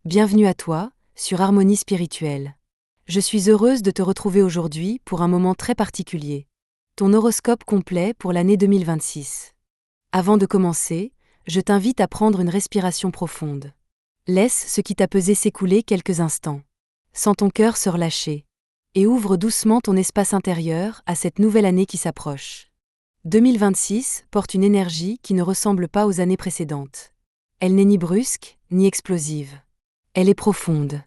Bienvenue à toi, sur Harmonie Spirituelle. Je suis heureuse de te retrouver aujourd'hui pour un moment très particulier. Ton horoscope complet pour l'année 2026. Avant de commencer, je t'invite à prendre une respiration profonde. Laisse ce qui t'a pesé s'écouler quelques instants. Sens ton cœur se relâcher. Et ouvre doucement ton espace intérieur à cette nouvelle année qui s'approche. 2026 porte une énergie qui ne ressemble pas aux années précédentes. Elle n'est ni brusque, ni explosive. Elle est profonde.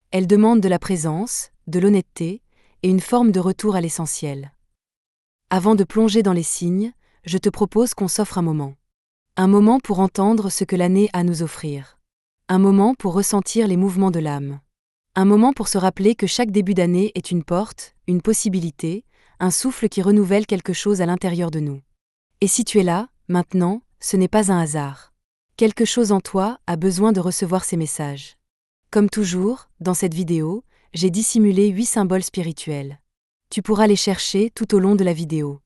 Elle demande de la présence, de l'honnêteté et une forme de retour à l'essentiel. Avant de plonger dans les signes, je te propose qu'on s'offre un moment. Un moment pour entendre ce que l'année a à nous offrir. Un moment pour ressentir les mouvements de l'âme. Un moment pour se rappeler que chaque début d'année est une porte, une possibilité, un souffle qui renouvelle quelque chose à l'intérieur de nous. Et si tu es là, maintenant, ce n'est pas un hasard. Quelque chose en toi a besoin de recevoir ces messages. Comme toujours, dans cette vidéo, j'ai dissimulé 8 symboles spirituels. Tu pourras les chercher tout au long de la vidéo.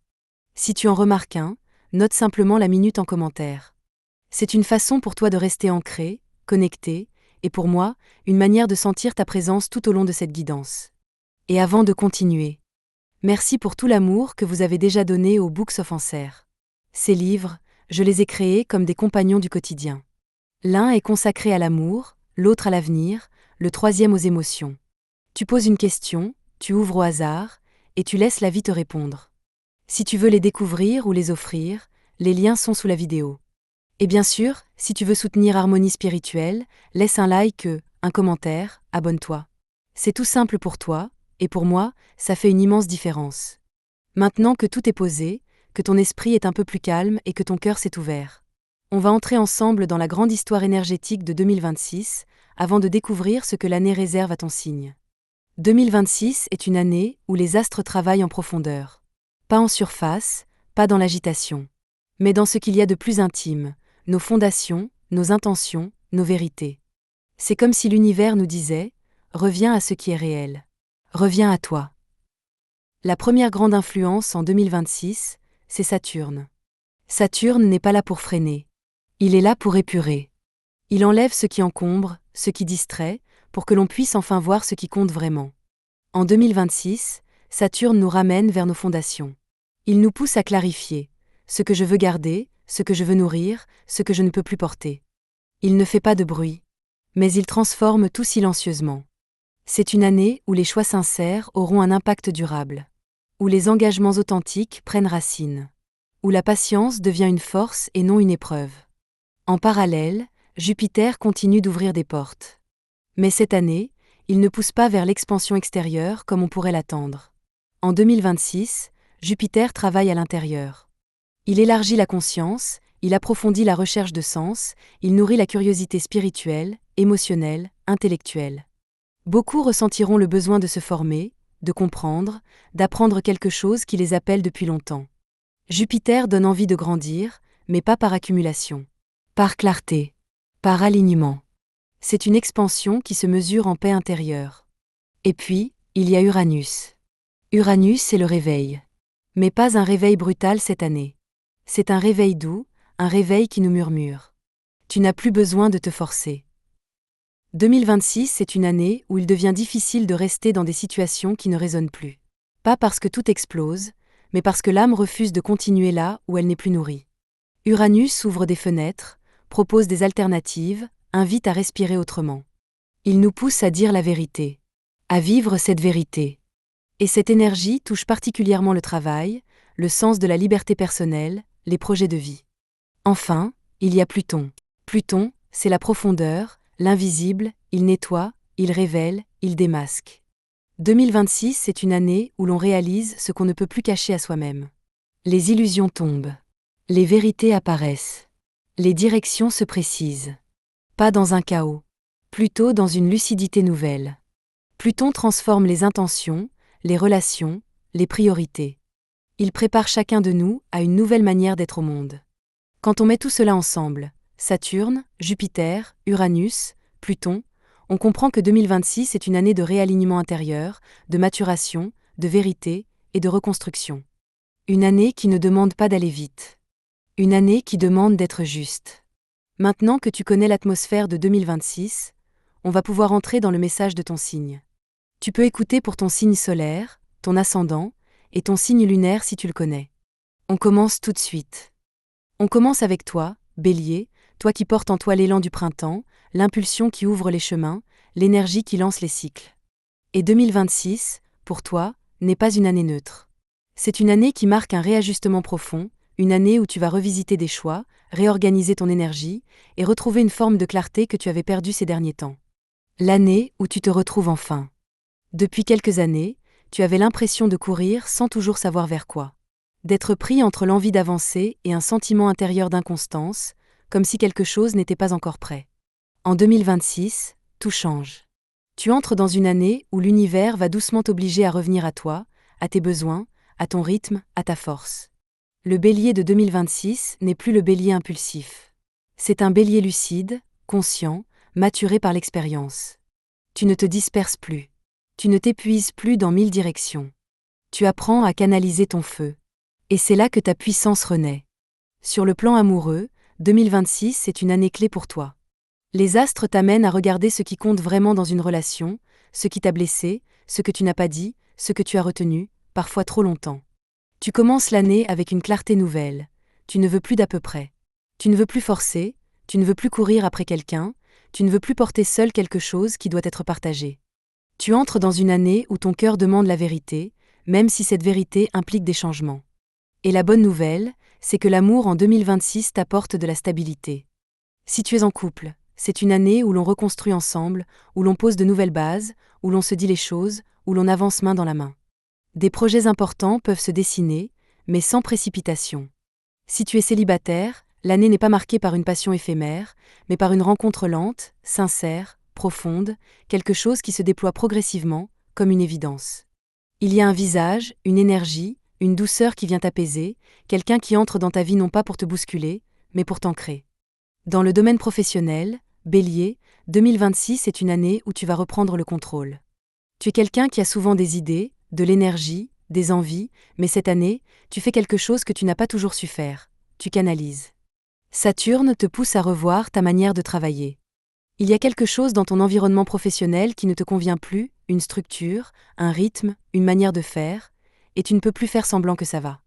Si tu en remarques un, note simplement la minute en commentaire. C'est une façon pour toi de rester ancré, connecté, et pour moi, une manière de sentir ta présence tout au long de cette guidance. Et avant de continuer, merci pour tout l'amour que vous avez déjà donné aux Books of Answer. Ces livres, je les ai créés comme des compagnons du quotidien. L'un est consacré à l'amour, l'autre à l'avenir, le troisième aux émotions. Tu poses une question, tu ouvres au hasard, et tu laisses la vie te répondre. Si tu veux les découvrir ou les offrir, les liens sont sous la vidéo. Et bien sûr, si tu veux soutenir Harmonie Spirituelle, laisse un like, un commentaire, abonne-toi. C'est tout simple pour toi, et pour moi, ça fait une immense différence. Maintenant que tout est posé, que ton esprit est un peu plus calme et que ton cœur s'est ouvert, on va entrer ensemble dans la grande histoire énergétique de 2026, avant de découvrir ce que l'année réserve à ton signe. 2026 est une année où les astres travaillent en profondeur. Pas en surface, pas dans l'agitation, mais dans ce qu'il y a de plus intime, nos fondations, nos intentions, nos vérités. C'est comme si l'univers nous disait « Reviens à ce qui est réel. Reviens à toi ». La première grande influence en 2026, c'est Saturne. Saturne n'est pas là pour freiner. Il est là pour épurer. Il enlève ce qui encombre, ce qui distrait, pour que l'on puisse enfin voir ce qui compte vraiment. En 2026, Saturne nous ramène vers nos fondations. Il nous pousse à clarifier ce que je veux garder, ce que je veux nourrir, ce que je ne peux plus porter. Il ne fait pas de bruit, mais il transforme tout silencieusement. C'est une année où les choix sincères auront un impact durable, où les engagements authentiques prennent racine, où la patience devient une force et non une épreuve. En parallèle, Jupiter continue d'ouvrir des portes. Mais cette année, il ne pousse pas vers l'expansion extérieure comme on pourrait l'attendre. En 2026, Jupiter travaille à l'intérieur. Il élargit la conscience, il approfondit la recherche de sens, il nourrit la curiosité spirituelle, émotionnelle, intellectuelle. Beaucoup ressentiront le besoin de se former, de comprendre, d'apprendre quelque chose qui les appelle depuis longtemps. Jupiter donne envie de grandir, mais pas par accumulation. Par clarté. Par alignement. C'est une expansion qui se mesure en paix intérieure. Et puis, il y a Uranus. Uranus, c'est le réveil. Mais pas un réveil brutal cette année. C'est un réveil doux, un réveil qui nous murmure. Tu n'as plus besoin de te forcer. 2026 est une année où il devient difficile de rester dans des situations qui ne résonnent plus. Pas parce que tout explose, mais parce que l'âme refuse de continuer là où elle n'est plus nourrie. Uranus ouvre des fenêtres, propose des alternatives, invite à respirer autrement. Il nous pousse à dire la vérité, à vivre cette vérité. Et cette énergie touche particulièrement le travail, le sens de la liberté personnelle, les projets de vie. Enfin, il y a Pluton. Pluton, c'est la profondeur, l'invisible, il nettoie, il révèle, il démasque. 2026, c'est une année où l'on réalise ce qu'on ne peut plus cacher à soi-même. Les illusions tombent. Les vérités apparaissent. Les directions se précisent. Pas dans un chaos, plutôt dans une lucidité nouvelle. Pluton transforme les intentions, les relations, les priorités. Il prépare chacun de nous à une nouvelle manière d'être au monde. Quand on met tout cela ensemble, Saturne, Jupiter, Uranus, Pluton, on comprend que 2026 est une année de réalignement intérieur, de maturation, de vérité et de reconstruction. Une année qui ne demande pas d'aller vite. Une année qui demande d'être juste. Maintenant que tu connais l'atmosphère de 2026, on va pouvoir entrer dans le message de ton signe. Tu peux écouter pour ton signe solaire, ton ascendant, et ton signe lunaire si tu le connais. On commence tout de suite. On commence avec toi, Bélier, toi qui portes en toi l'élan du printemps, l'impulsion qui ouvre les chemins, l'énergie qui lance les cycles. Et 2026, pour toi, n'est pas une année neutre. C'est une année qui marque un réajustement profond, une année où tu vas revisiter des choix, réorganiser ton énergie et retrouver une forme de clarté que tu avais perdue ces derniers temps. L'année où tu te retrouves enfin. Depuis quelques années, tu avais l'impression de courir sans toujours savoir vers quoi. D'être pris entre l'envie d'avancer et un sentiment intérieur d'inconstance, comme si quelque chose n'était pas encore prêt. En 2026, tout change. Tu entres dans une année où l'univers va doucement t'obliger à revenir à toi, à tes besoins, à ton rythme, à ta force. Le bélier de 2026 n'est plus le bélier impulsif. C'est un bélier lucide, conscient, maturé par l'expérience. Tu ne te disperses plus. Tu ne t'épuises plus dans 1000 directions. Tu apprends à canaliser ton feu. Et c'est là que ta puissance renaît. Sur le plan amoureux, 2026 est une année clé pour toi. Les astres t'amènent à regarder ce qui compte vraiment dans une relation, ce qui t'a blessé, ce que tu n'as pas dit, ce que tu as retenu, parfois trop longtemps. Tu commences l'année avec une clarté nouvelle. Tu ne veux plus d'à peu près. Tu ne veux plus forcer, tu ne veux plus courir après quelqu'un, tu ne veux plus porter seul quelque chose qui doit être partagé. Tu entres dans une année où ton cœur demande la vérité, même si cette vérité implique des changements. Et la bonne nouvelle, c'est que l'amour en 2026 t'apporte de la stabilité. Si tu es en couple, c'est une année où l'on reconstruit ensemble, où l'on pose de nouvelles bases, où l'on se dit les choses, où l'on avance main dans la main. Des projets importants peuvent se dessiner, mais sans précipitation. Si tu es célibataire, l'année n'est pas marquée par une passion éphémère, mais par une rencontre lente, sincère, profonde, quelque chose qui se déploie progressivement, comme une évidence. Il y a un visage, une énergie, une douceur qui vient t'apaiser, quelqu'un qui entre dans ta vie non pas pour te bousculer, mais pour t'ancrer. Dans le domaine professionnel, Bélier, 2026 est une année où tu vas reprendre le contrôle. Tu es quelqu'un qui a souvent des idées, de l'énergie, des envies, mais cette année, tu fais quelque chose que tu n'as pas toujours su faire. Tu canalises. Saturne te pousse à revoir ta manière de travailler. Il y a quelque chose dans ton environnement professionnel qui ne te convient plus, une structure, un rythme, une manière de faire, et tu ne peux plus faire semblant que ça va.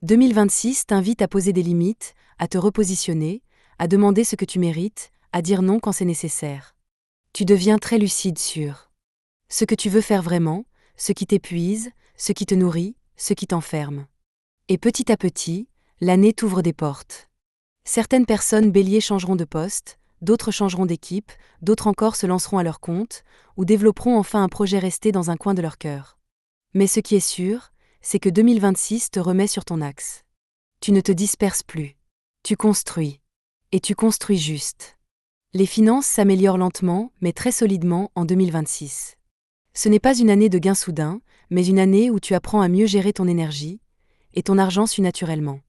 2026 t'invite à poser des limites, à te repositionner, à demander ce que tu mérites, à dire non quand c'est nécessaire. Tu deviens très lucide sur ce que tu veux faire vraiment, ce qui t'épuise, ce qui te nourrit, ce qui t'enferme. Et petit à petit, l'année t'ouvre des portes. Certaines personnes béliers changeront de poste, d'autres changeront d'équipe, d'autres encore se lanceront à leur compte, ou développeront enfin un projet resté dans un coin de leur cœur. Mais ce qui est sûr, c'est que 2026 te remet sur ton axe. Tu ne te disperses plus. Tu construis. Et tu construis juste. Les finances s'améliorent lentement, mais très solidement en 2026. Ce n'est pas une année de gains soudains, mais une année où tu apprends à mieux gérer ton énergie, et ton argent suit naturellement.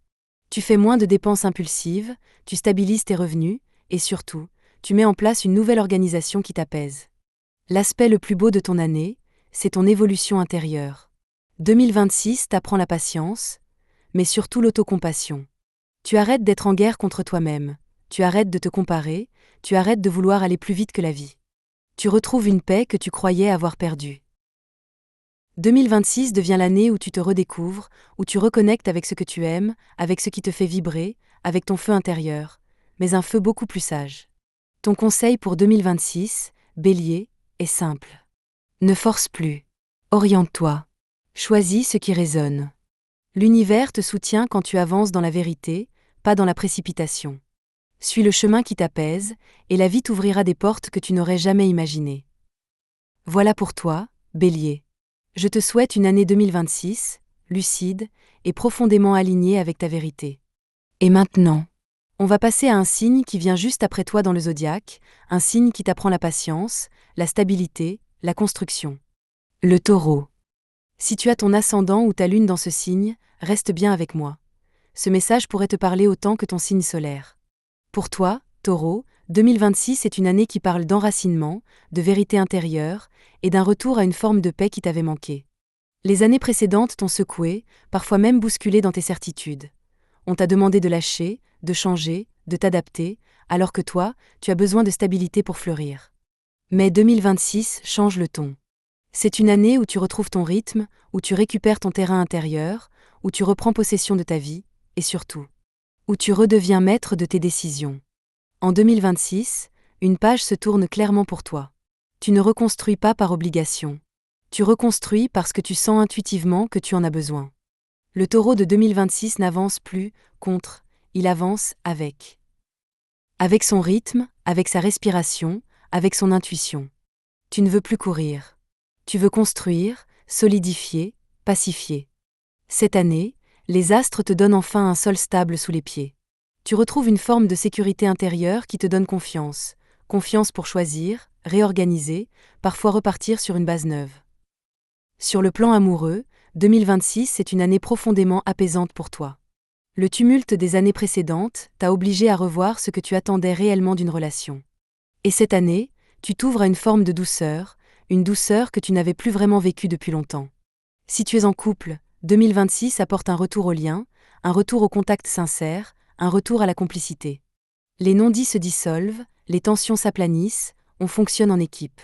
Tu fais moins de dépenses impulsives, tu stabilises tes revenus, et surtout, tu mets en place une nouvelle organisation qui t'apaise. L'aspect le plus beau de ton année, c'est ton évolution intérieure. 2026 t'apprend la patience, mais surtout l'autocompassion. Tu arrêtes d'être en guerre contre toi-même, tu arrêtes de te comparer, tu arrêtes de vouloir aller plus vite que la vie. Tu retrouves une paix que tu croyais avoir perdue. 2026 devient l'année où tu te redécouvres, où tu reconnectes avec ce que tu aimes, avec ce qui te fait vibrer, avec ton feu intérieur, mais un feu beaucoup plus sage. Ton conseil pour 2026, Bélier, est simple. Ne force plus. Oriente-toi. Choisis ce qui résonne. L'univers te soutient quand tu avances dans la vérité, pas dans la précipitation. Suis le chemin qui t'apaise, et la vie t'ouvrira des portes que tu n'aurais jamais imaginées. Voilà pour toi, Bélier. Je te souhaite une année 2026, lucide et profondément alignée avec ta vérité. Et maintenant, on va passer à un signe qui vient juste après toi dans le zodiaque, un signe qui t'apprend la patience, la stabilité, la construction. Le Taureau. Si tu as ton ascendant ou ta lune dans ce signe, reste bien avec moi. Ce message pourrait te parler autant que ton signe solaire. Pour toi, Taureau, 2026 est une année qui parle d'enracinement, de vérité intérieure, et d'un retour à une forme de paix qui t'avait manqué. Les années précédentes t'ont secoué, parfois même bousculé dans tes certitudes. On t'a demandé de lâcher, de changer, de t'adapter, alors que toi, tu as besoin de stabilité pour fleurir. Mais 2026 change le ton. C'est une année où tu retrouves ton rythme, où tu récupères ton terrain intérieur, où tu reprends possession de ta vie, et surtout, où tu redeviens maître de tes décisions. En 2026, une page se tourne clairement pour toi. Tu ne reconstruis pas par obligation. Tu reconstruis parce que tu sens intuitivement que tu en as besoin. Le taureau de 2026 n'avance plus contre, il avance avec. Avec son rythme, avec sa respiration, avec son intuition. Tu ne veux plus courir. Tu veux construire, solidifier, pacifier. Cette année, les astres te donnent enfin un sol stable sous les pieds. Tu retrouves une forme de sécurité intérieure qui te donne confiance. Confiance pour choisir, réorganiser, parfois repartir sur une base neuve. Sur le plan amoureux, 2026 est une année profondément apaisante pour toi. Le tumulte des années précédentes t'a obligé à revoir ce que tu attendais réellement d'une relation. Et cette année, tu t'ouvres à une forme de douceur, une douceur que tu n'avais plus vraiment vécue depuis longtemps. Si tu es en couple, 2026 apporte un retour au lien, un retour au contact sincère, un retour à la complicité. Les non-dits se dissolvent, les tensions s'aplanissent, on fonctionne en équipe.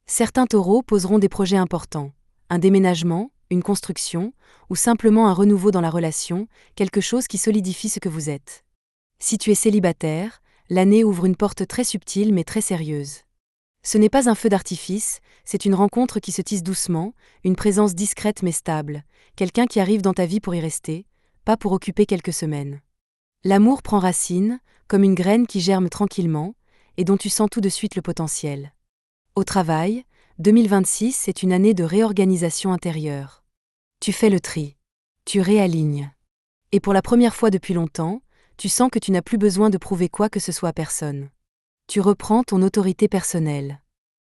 Certains taureaux poseront des projets importants, un déménagement, une construction, ou simplement un renouveau dans la relation, quelque chose qui solidifie ce que vous êtes. Si tu es célibataire, l'année ouvre une porte très subtile mais très sérieuse. Ce n'est pas un feu d'artifice, c'est une rencontre qui se tisse doucement, une présence discrète mais stable, quelqu'un qui arrive dans ta vie pour y rester, pas pour occuper quelques semaines. L'amour prend racine, comme une graine qui germe tranquillement, et dont tu sens tout de suite le potentiel. Au travail, 2026 est une année de réorganisation intérieure. Tu fais le tri. Tu réalignes. Et pour la première fois depuis longtemps, tu sens que tu n'as plus besoin de prouver quoi que ce soit à personne. Tu reprends ton autorité personnelle.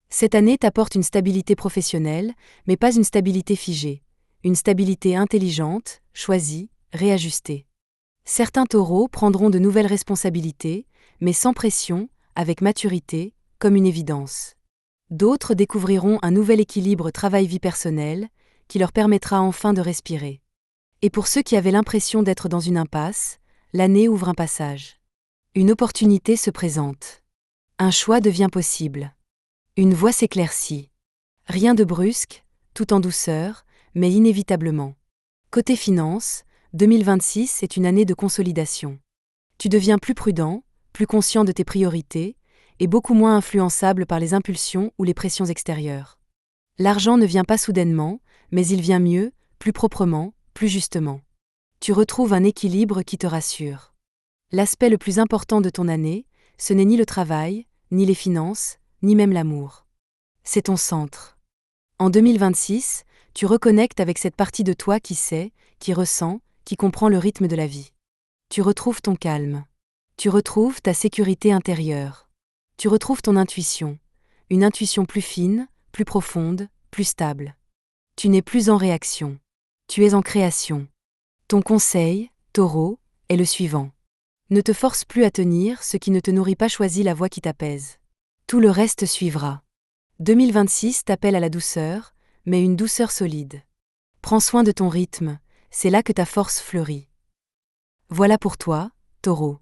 Cette année t'apporte une stabilité professionnelle, mais pas une stabilité figée. Une stabilité intelligente, choisie, réajustée. Certains taureaux prendront de nouvelles responsabilités, mais sans pression, avec maturité, comme une évidence. D'autres découvriront un nouvel équilibre travail-vie personnelle, qui leur permettra enfin de respirer. Et pour ceux qui avaient l'impression d'être dans une impasse, l'année ouvre un passage. Une opportunité se présente. Un choix devient possible. Une voie s'éclaircit. Rien de brusque, tout en douceur, mais inévitablement. Côté finance, 2026 est une année de consolidation. Tu deviens plus prudent, plus conscient de tes priorités, et beaucoup moins influençable par les impulsions ou les pressions extérieures. L'argent ne vient pas soudainement, mais il vient mieux, plus proprement, plus justement. Tu retrouves un équilibre qui te rassure. L'aspect le plus important de ton année, ce n'est ni le travail, ni les finances, ni même l'amour. C'est ton centre. En 2026, tu reconnectes avec cette partie de toi qui sait, qui ressent, qui comprend le rythme de la vie. Tu retrouves ton calme. Tu retrouves ta sécurité intérieure. Tu retrouves ton intuition. Une intuition plus fine, plus profonde, plus stable. Tu n'es plus en réaction. Tu es en création. Ton conseil, taureau, est le suivant. Ne te force plus à tenir ce qui ne te nourrit pas, choisis la voie qui t'apaise. Tout le reste suivra. 2026 t'appelle à la douceur, mais une douceur solide. Prends soin de ton rythme, c'est là que ta force fleurit. Voilà pour toi, taureau.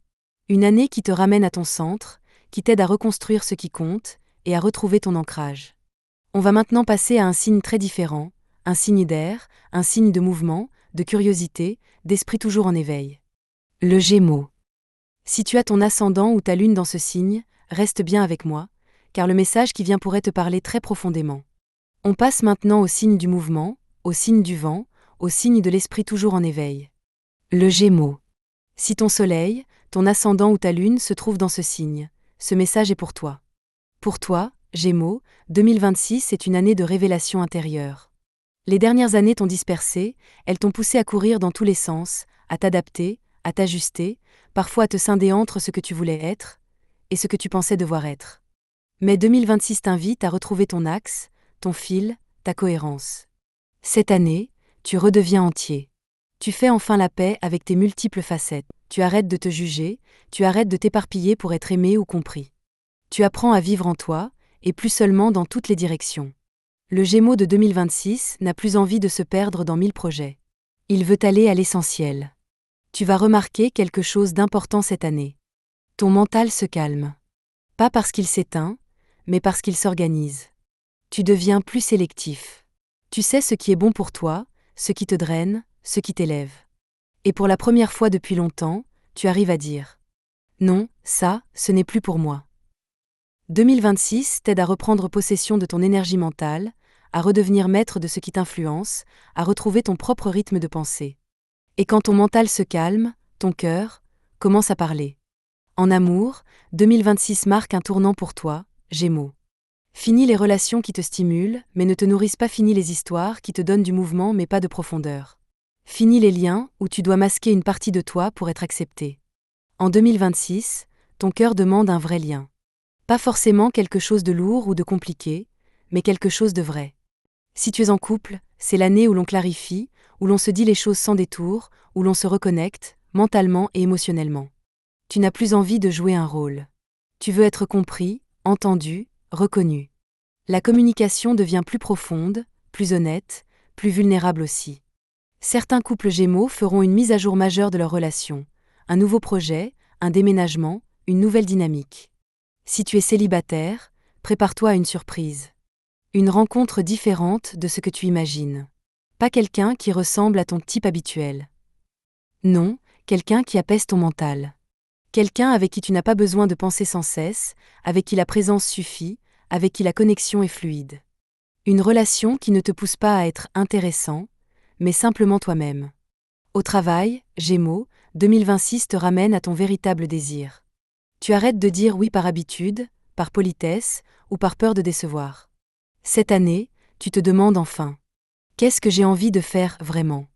Une année qui te ramène à ton centre, qui t'aide à reconstruire ce qui compte, et à retrouver ton ancrage. On va maintenant passer à un signe très différent, un signe d'air, un signe de mouvement, de curiosité, d'esprit toujours en éveil. Le Gémeaux. Si tu as ton ascendant ou ta lune dans ce signe, reste bien avec moi, car le message qui vient pourrait te parler très profondément. On passe maintenant au signe du mouvement, au signe du vent, au signe de l'esprit toujours en éveil. Le Gémeaux. Si ton soleil, ton ascendant ou ta lune se trouve dans ce signe, ce message est pour toi. Pour toi, Gémeaux, 2026 est une année de révélation intérieure. Les dernières années t'ont dispersé, elles t'ont poussé à courir dans tous les sens, à t'adapter, à t'ajuster, parfois à te scinder entre ce que tu voulais être et ce que tu pensais devoir être. Mais 2026 t'invite à retrouver ton axe, ton fil, ta cohérence. Cette année, tu redeviens entier. Tu fais enfin la paix avec tes multiples facettes. Tu arrêtes de te juger, tu arrêtes de t'éparpiller pour être aimé ou compris. Tu apprends à vivre en toi, et plus seulement dans toutes les directions. Le Gémeaux de 2026 n'a plus envie de se perdre dans 1000 projets. Il veut aller à l'essentiel. Tu vas remarquer quelque chose d'important cette année. Ton mental se calme. Pas parce qu'il s'éteint, mais parce qu'ils s'organisent. Tu deviens plus sélectif. Tu sais ce qui est bon pour toi, ce qui te draine, ce qui t'élève. Et pour la première fois depuis longtemps, tu arrives à dire « Non, ça, ce n'est plus pour moi ». 2026 t'aide à reprendre possession de ton énergie mentale, à redevenir maître de ce qui t'influence, à retrouver ton propre rythme de pensée. Et quand ton mental se calme, ton cœur commence à parler. En amour, 2026 marque un tournant pour toi, Gémeaux. Fini les relations qui te stimulent, mais ne te nourrissent pas, fini les histoires qui te donnent du mouvement mais pas de profondeur. Fini les liens où tu dois masquer une partie de toi pour être accepté. En 2026, ton cœur demande un vrai lien. Pas forcément quelque chose de lourd ou de compliqué, mais quelque chose de vrai. Si tu es en couple, c'est l'année où l'on clarifie, où l'on se dit les choses sans détour, où l'on se reconnecte, mentalement et émotionnellement. Tu n'as plus envie de jouer un rôle. Tu veux être compris, entendu, reconnu. La communication devient plus profonde, plus honnête, plus vulnérable aussi. Certains couples Gémeaux feront une mise à jour majeure de leur relation, un nouveau projet, un déménagement, une nouvelle dynamique. Si tu es célibataire, prépare-toi à une surprise. Une rencontre différente de ce que tu imagines. Pas quelqu'un qui ressemble à ton type habituel. Non, quelqu'un qui apaise ton mental. Quelqu'un avec qui tu n'as pas besoin de penser sans cesse, avec qui la présence suffit, avec qui la connexion est fluide. Une relation qui ne te pousse pas à être intéressant, mais simplement toi-même. Au travail, Gémeaux, 2026 te ramène à ton véritable désir. Tu arrêtes de dire oui par habitude, par politesse ou par peur de décevoir. Cette année, tu te demandes enfin « Qu'est-ce que j'ai envie de faire vraiment ?»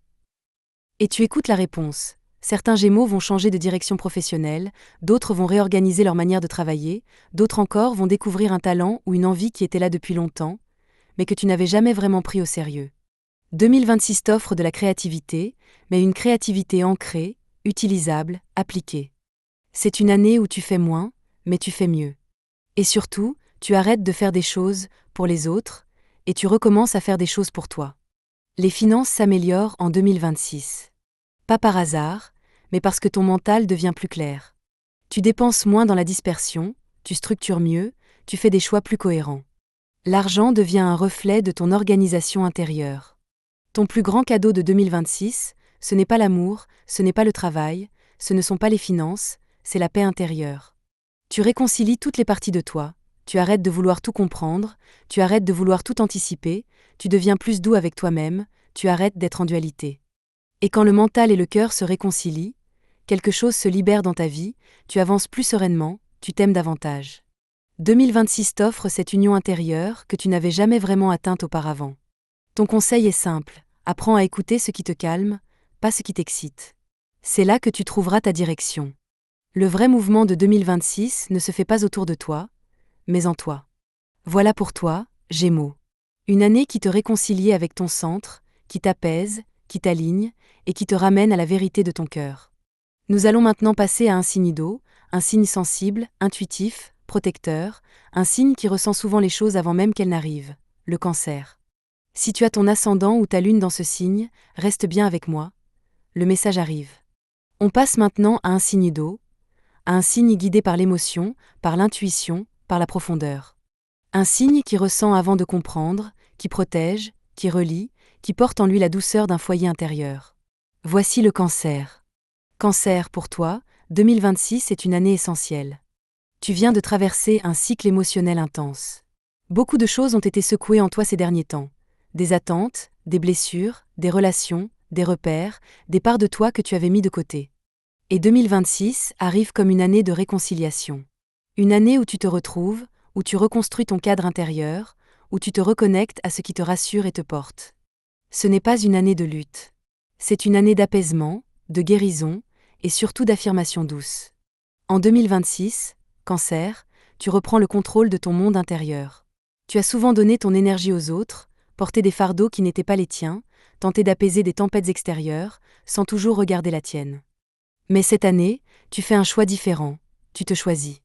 Et tu écoutes la réponse. Certains Gémeaux vont changer de direction professionnelle, d'autres vont réorganiser leur manière de travailler, d'autres encore vont découvrir un talent ou une envie qui était là depuis longtemps, mais que tu n'avais jamais vraiment pris au sérieux. 2026 t'offre de la créativité, mais une créativité ancrée, utilisable, appliquée. C'est une année où tu fais moins, mais tu fais mieux. Et surtout, tu arrêtes de faire des choses pour les autres, et tu recommences à faire des choses pour toi. Les finances s'améliorent en 2026. Pas par hasard, mais parce que ton mental devient plus clair. Tu dépenses moins dans la dispersion, tu structures mieux, tu fais des choix plus cohérents. L'argent devient un reflet de ton organisation intérieure. Ton plus grand cadeau de 2026, ce n'est pas l'amour, ce n'est pas le travail, ce ne sont pas les finances, c'est la paix intérieure. Tu réconcilies toutes les parties de toi, tu arrêtes de vouloir tout comprendre, tu arrêtes de vouloir tout anticiper, tu deviens plus doux avec toi-même, tu arrêtes d'être en dualité. Et quand le mental et le cœur se réconcilient, quelque chose se libère dans ta vie, tu avances plus sereinement, tu t'aimes davantage. 2026 t'offre cette union intérieure que tu n'avais jamais vraiment atteinte auparavant. Ton conseil est simple, apprends à écouter ce qui te calme, pas ce qui t'excite. C'est là que tu trouveras ta direction. Le vrai mouvement de 2026 ne se fait pas autour de toi, mais en toi. Voilà pour toi, Gémeaux. Une année qui te réconcilie avec ton centre, qui t'apaise, qui t'aligne, et qui te ramène à la vérité de ton cœur. Nous allons maintenant passer à un signe d'eau, un signe sensible, intuitif, protecteur, un signe qui ressent souvent les choses avant même qu'elles n'arrivent, le Cancer. Si tu as ton ascendant ou ta lune dans ce signe, reste bien avec moi. Le message arrive. On passe maintenant à un signe d'eau, à un signe guidé par l'émotion, par l'intuition, par la profondeur. Un signe qui ressent avant de comprendre, qui protège, qui relie, qui porte en lui la douceur d'un foyer intérieur. Voici le Cancer. Cancer, pour toi, 2026 est une année essentielle. Tu viens de traverser un cycle émotionnel intense. Beaucoup de choses ont été secouées en toi ces derniers temps. Des attentes, des blessures, des relations, des repères, des parts de toi que tu avais mis de côté. Et 2026 arrive comme une année de réconciliation. Une année où tu te retrouves, où tu reconstruis ton cadre intérieur, où tu te reconnectes à ce qui te rassure et te porte. Ce n'est pas une année de lutte. C'est une année d'apaisement, de guérison, et surtout d'affirmation douce. En 2026, Cancer, tu reprends le contrôle de ton monde intérieur. Tu as souvent donné ton énergie aux autres, porté des fardeaux qui n'étaient pas les tiens, tenté d'apaiser des tempêtes extérieures, sans toujours regarder la tienne. Mais cette année, tu fais un choix différent, tu te choisis.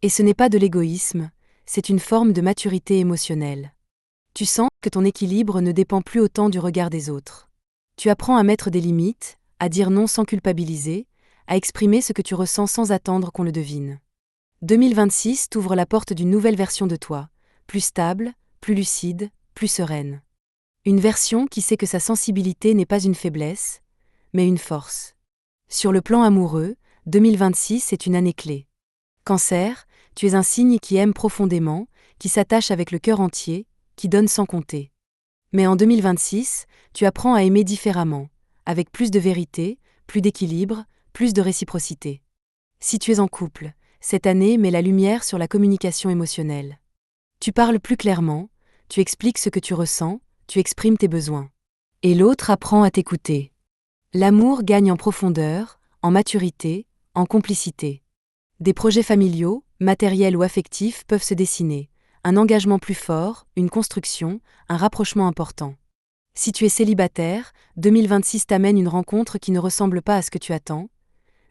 Et ce n'est pas de l'égoïsme, c'est une forme de maturité émotionnelle. Tu sens que ton équilibre ne dépend plus autant du regard des autres. Tu apprends à mettre des limites, à dire non sans culpabiliser, à exprimer ce que tu ressens sans attendre qu'on le devine. 2026 t'ouvre la porte d'une nouvelle version de toi, plus stable, plus lucide, plus sereine. Une version qui sait que sa sensibilité n'est pas une faiblesse, mais une force. Sur le plan amoureux, 2026 est une année clé. Cancer, tu es un signe qui aime profondément, qui s'attache avec le cœur entier, qui donne sans compter. Mais en 2026, tu apprends à aimer différemment, avec plus de vérité, plus d'équilibre, plus de réciprocité. Si tu es en couple, cette année met la lumière sur la communication émotionnelle. Tu parles plus clairement, tu expliques ce que tu ressens, tu exprimes tes besoins. Et l'autre apprend à t'écouter. L'amour gagne en profondeur, en maturité, en complicité. Des projets familiaux, matériels ou affectifs peuvent se dessiner. Un engagement plus fort, une construction, un rapprochement important. Si tu es célibataire, 2026 t'amène une rencontre qui ne ressemble pas à ce que tu attends,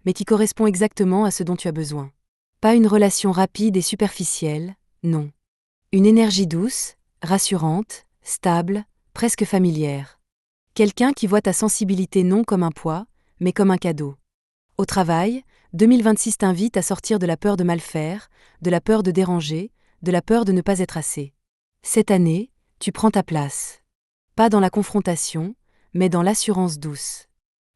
mais qui correspond exactement à ce dont tu as besoin. Pas une relation rapide et superficielle, non. Une énergie douce, rassurante, stable, presque familière. Quelqu'un qui voit ta sensibilité non comme un poids, mais comme un cadeau. Au travail, 2026 t'invite à sortir de la peur de mal faire, de la peur de déranger, de la peur de ne pas être assez. Cette année, tu prends ta place. Pas dans la confrontation, mais dans l'assurance douce.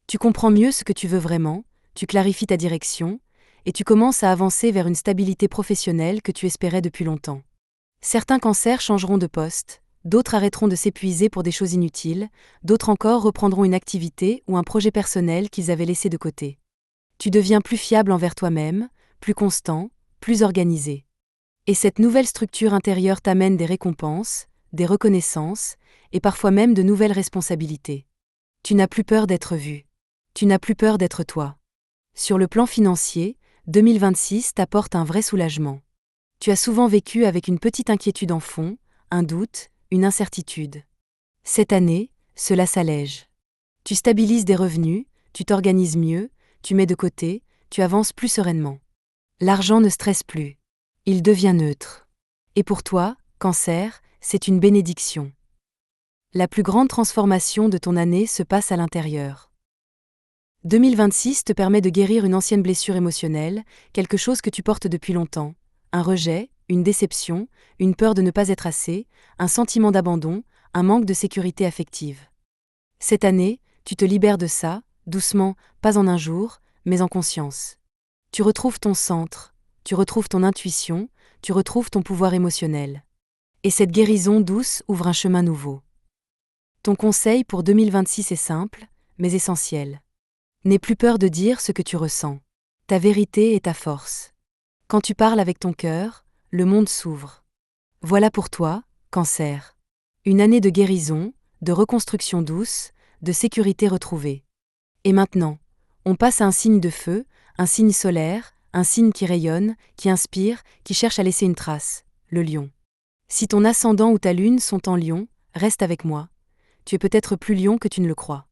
Tu comprends mieux ce que tu veux vraiment, tu clarifies ta direction, et tu commences à avancer vers une stabilité professionnelle que tu espérais depuis longtemps. Certains cancers changeront de poste, d'autres arrêteront de s'épuiser pour des choses inutiles, d'autres encore reprendront une activité ou un projet personnel qu'ils avaient laissé de côté. Tu deviens plus fiable envers toi-même, plus constant, plus organisé. Et cette nouvelle structure intérieure t'amène des récompenses, des reconnaissances, et parfois même de nouvelles responsabilités. Tu n'as plus peur d'être vu. Tu n'as plus peur d'être toi. Sur le plan financier, 2026 t'apporte un vrai soulagement. Tu as souvent vécu avec une petite inquiétude en fond, un doute, une incertitude. Cette année, cela s'allège. Tu stabilises des revenus, tu t'organises mieux, tu mets de côté, tu avances plus sereinement. L'argent ne stresse plus. Il devient neutre. Et pour toi, Cancer, c'est une bénédiction. La plus grande transformation de ton année se passe à l'intérieur. 2026 te permet de guérir une ancienne blessure émotionnelle, quelque chose que tu portes depuis longtemps. Un rejet, une déception, une peur de ne pas être assez, un sentiment d'abandon, un manque de sécurité affective. Cette année, tu te libères de ça, doucement, pas en un jour, mais en conscience. Tu retrouves ton centre, tu retrouves ton intuition, tu retrouves ton pouvoir émotionnel. Et cette guérison douce ouvre un chemin nouveau. Ton conseil pour 2026 est simple, mais essentiel. N'aie plus peur de dire ce que tu ressens. Ta vérité est ta force. Quand tu parles avec ton cœur, le monde s'ouvre. Voilà pour toi, Cancer. Une année de guérison, de reconstruction douce, de sécurité retrouvée. Et maintenant, on passe à un signe de feu, un signe solaire, un signe qui rayonne, qui inspire, qui cherche à laisser une trace, le lion. Si ton ascendant ou ta lune sont en lion, reste avec moi. Tu es peut-être plus lion que tu ne le crois.